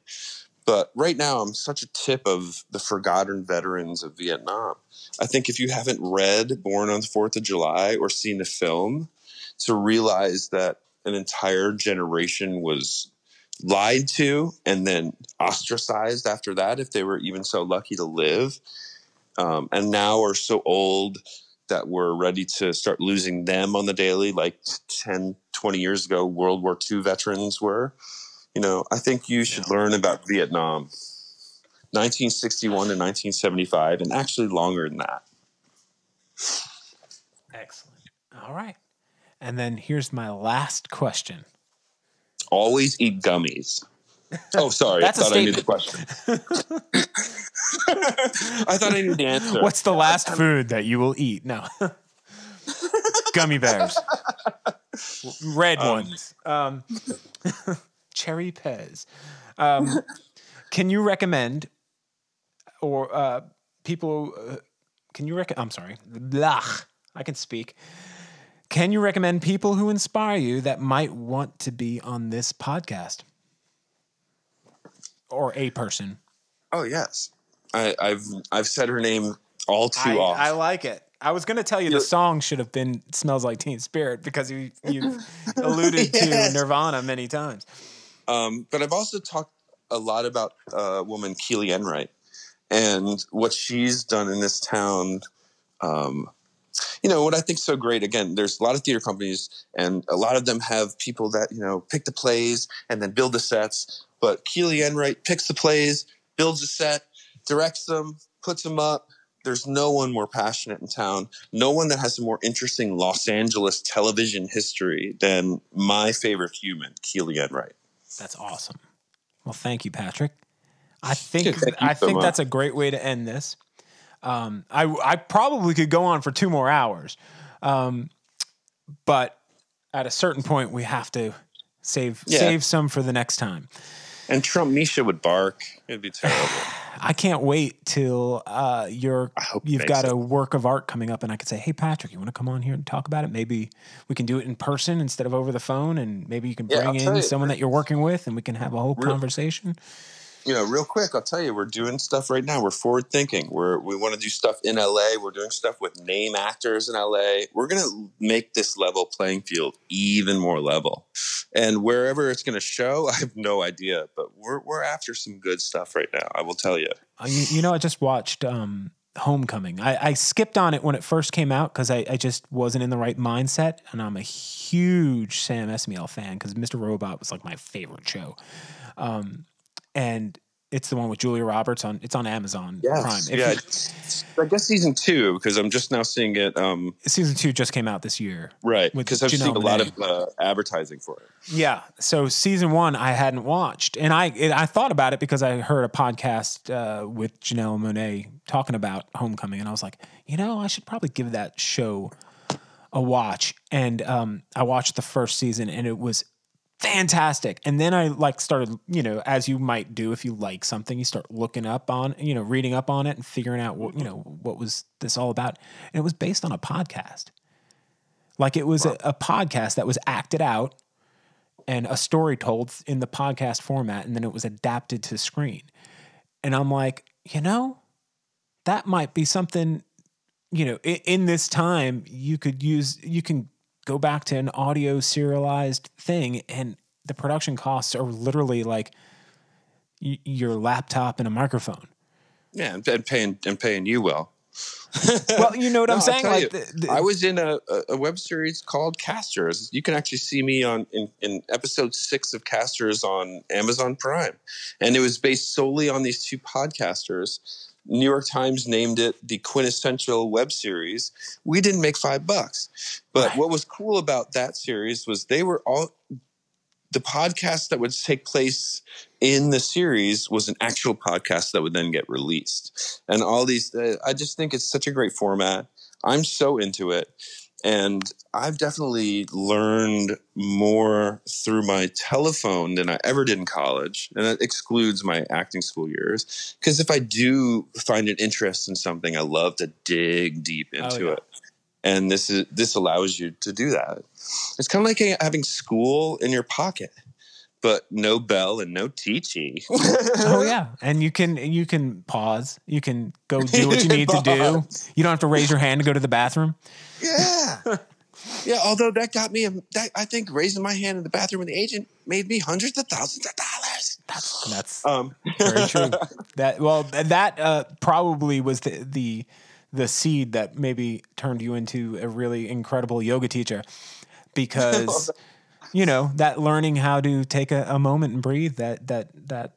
But right now, I'm such a tip of the forgotten veterans of Vietnam. I think if you haven't read Born on the 4th of July or seen the film, to realize that an entire generation was lied to and then ostracized after that, if they were even so lucky to live, and now are so old that we're ready to start losing them on the daily, like 10, 20 years ago, World War II veterans were. You know, I think you should learn about Vietnam, 1961 to 1975, and actually longer than that. Excellent. All right. And then here's my last question. Always eat gummies. Oh, sorry. That's I thought a I knew the statement. question. I thought I knew the answer. What's the last food that you will eat? No. Gummy bears. Red ones. Cherry Pez. Can you recommend, or people, can you recommend, I'm sorry, I can speak. Can you recommend people who inspire you that might want to be on this podcast? Or a person? Oh, yes. I've said her name all too often. I like it. I was going to tell you the song should have been Smells Like Teen Spirit because you alluded to Nirvana many times. But I've also talked a lot about a woman, Keely Enright, and what she's done in this town. You know, what I think is so great, again, there's a lot of theater companies, and a lot of them have people that, you know, pick the plays and then build the sets. But Keely Enright picks the plays, builds a set, directs them, puts them up. There's no one more passionate in town. No one that has a more interesting Los Angeles television history than my favorite human, Keely Enright. That's awesome. Well, thank you, Patrick. I think that's a great way to end this. I probably could go on for 2 more hours, but at a certain point, we have to save some for the next time. And Trump Misha would bark. It'd be terrible. I can't wait till you've got a work of art coming up, and I could say, "Hey, Patrick, you want to come on here and talk about it? Maybe we can do it in person instead of over the phone, and maybe you can bring in someone that you're working with, and we can have a whole conversation." You know, real quick, I'll tell you, we're doing stuff right now. We're forward thinking. We want to do stuff in LA. We're doing stuff with name actors in LA. We're going to make this level playing field even more level. And wherever it's going to show, I have no idea. But we're after some good stuff right now, I will tell you. You know, I just watched Homecoming. I skipped on it when it first came out because I just wasn't in the right mindset. And I'm a huge Sam Esmail fan because Mr. Robot was like my favorite show. And It's the one with Julia Roberts it's on Amazon Prime. I guess season 2, because I'm just now seeing it. Season 2 just came out this year. Right. Because I've seen a lot of advertising for it. Yeah. So season 1 I hadn't watched, and I thought about it because I heard a podcast with Janelle Monáe talking about Homecoming, and I was like, I should probably give that show a watch. And I watched the first season, and it was fantastic. And then I started, as you might do if you like something, you start looking up on, reading up on it and figuring out what was this all about. And it was based on a podcast. It was a podcast that was acted out and a story told in the podcast format, and then it was adapted to screen. And I'm like, that might be something, in this time you can go back to an audio serialized thing, and the production costs are literally like your laptop and a microphone. Yeah, and paying you well. Well, you know what I'm saying? I was in a web series called Casters. You can actually see me in episode 6 of Casters on Amazon Prime. And it was based solely on these 2 podcasters. New York Times named it the quintessential web series. We didn't make $5, but what was cool about that series was they were all the podcast that would take place in the series was an actual podcast that would then get released. And all these, I just think it's such a great format. I'm so into it. And I've definitely learned more through my telephone than I ever did in college. And that excludes my acting school years. Because if I do find an interest in something, I love to dig deep into it. And this allows you to do that. It's kind of like having school in your pocket, but no bell and no teachy. Oh yeah, and you can pause. You can go do what you need to do. You don't have to raise your hand to go to the bathroom. Yeah, yeah. Although that got me, I think raising my hand in the bathroom with the agent made me hundreds of thousands of dollars. That's very true. That probably was the seed that maybe turned you into a really incredible yoga teacher, because that learning how to take a moment and breathe, that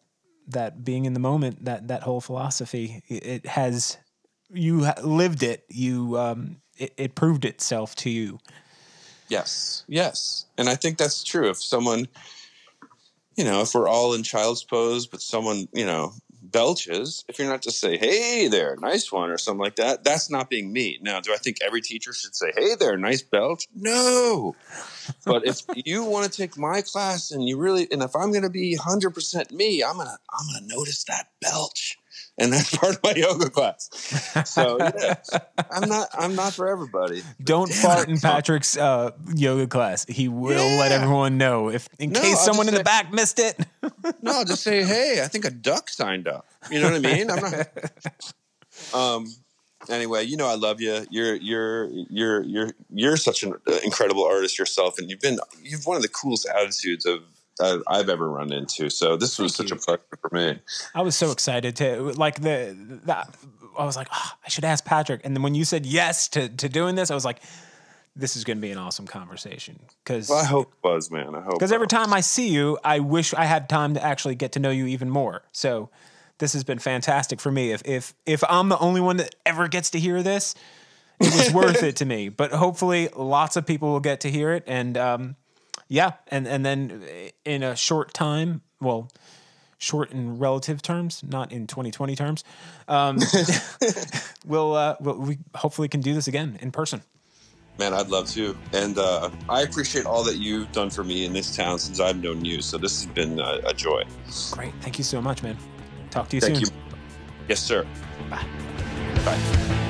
being in the moment, that whole philosophy, you lived it. It proved itself to you. Yes. And I think that's true. If someone, if we're all in child's pose, but someone, belches, if you're not to say, hey there, nice one, or something like that, that's not being me. Now, do I think every teacher should say, hey there, nice belch? No. But if you want to take my class and if I'm going to be 100% me, I'm going to notice that belch. And that's part of my yoga class. So I'm not for everybody. Don't fart in Patrick's yoga class. He will let everyone know in case someone in the back missed it. No, I'll just say, hey, I think a duck signed up. You know what I mean? I'm not. Anyway, I love you. You're such an incredible artist yourself, and you've one of the coolest attitudes I've ever run into. So this was such a pleasure for me. I was so excited to I was like, I should ask Patrick. And then when you said yes to doing this, I was like, this is going to be an awesome conversation. I hope it was, man. I hope. Because every time I see you, I wish I had time to actually get to know you even more. So this has been fantastic for me. If I'm the only one that ever gets to hear this, it was worth it to me. But hopefully lots of people will get to hear it. And, yeah, and then in a short time, short in relative terms, not in 2020 terms, we hopefully can do this again in person. Man, I'd love to. And I appreciate all that you've done for me in this town since I've known you. So this has been a joy. Great. Thank you so much, man. Talk to you soon. Thank you. Yes, sir. Bye. Bye.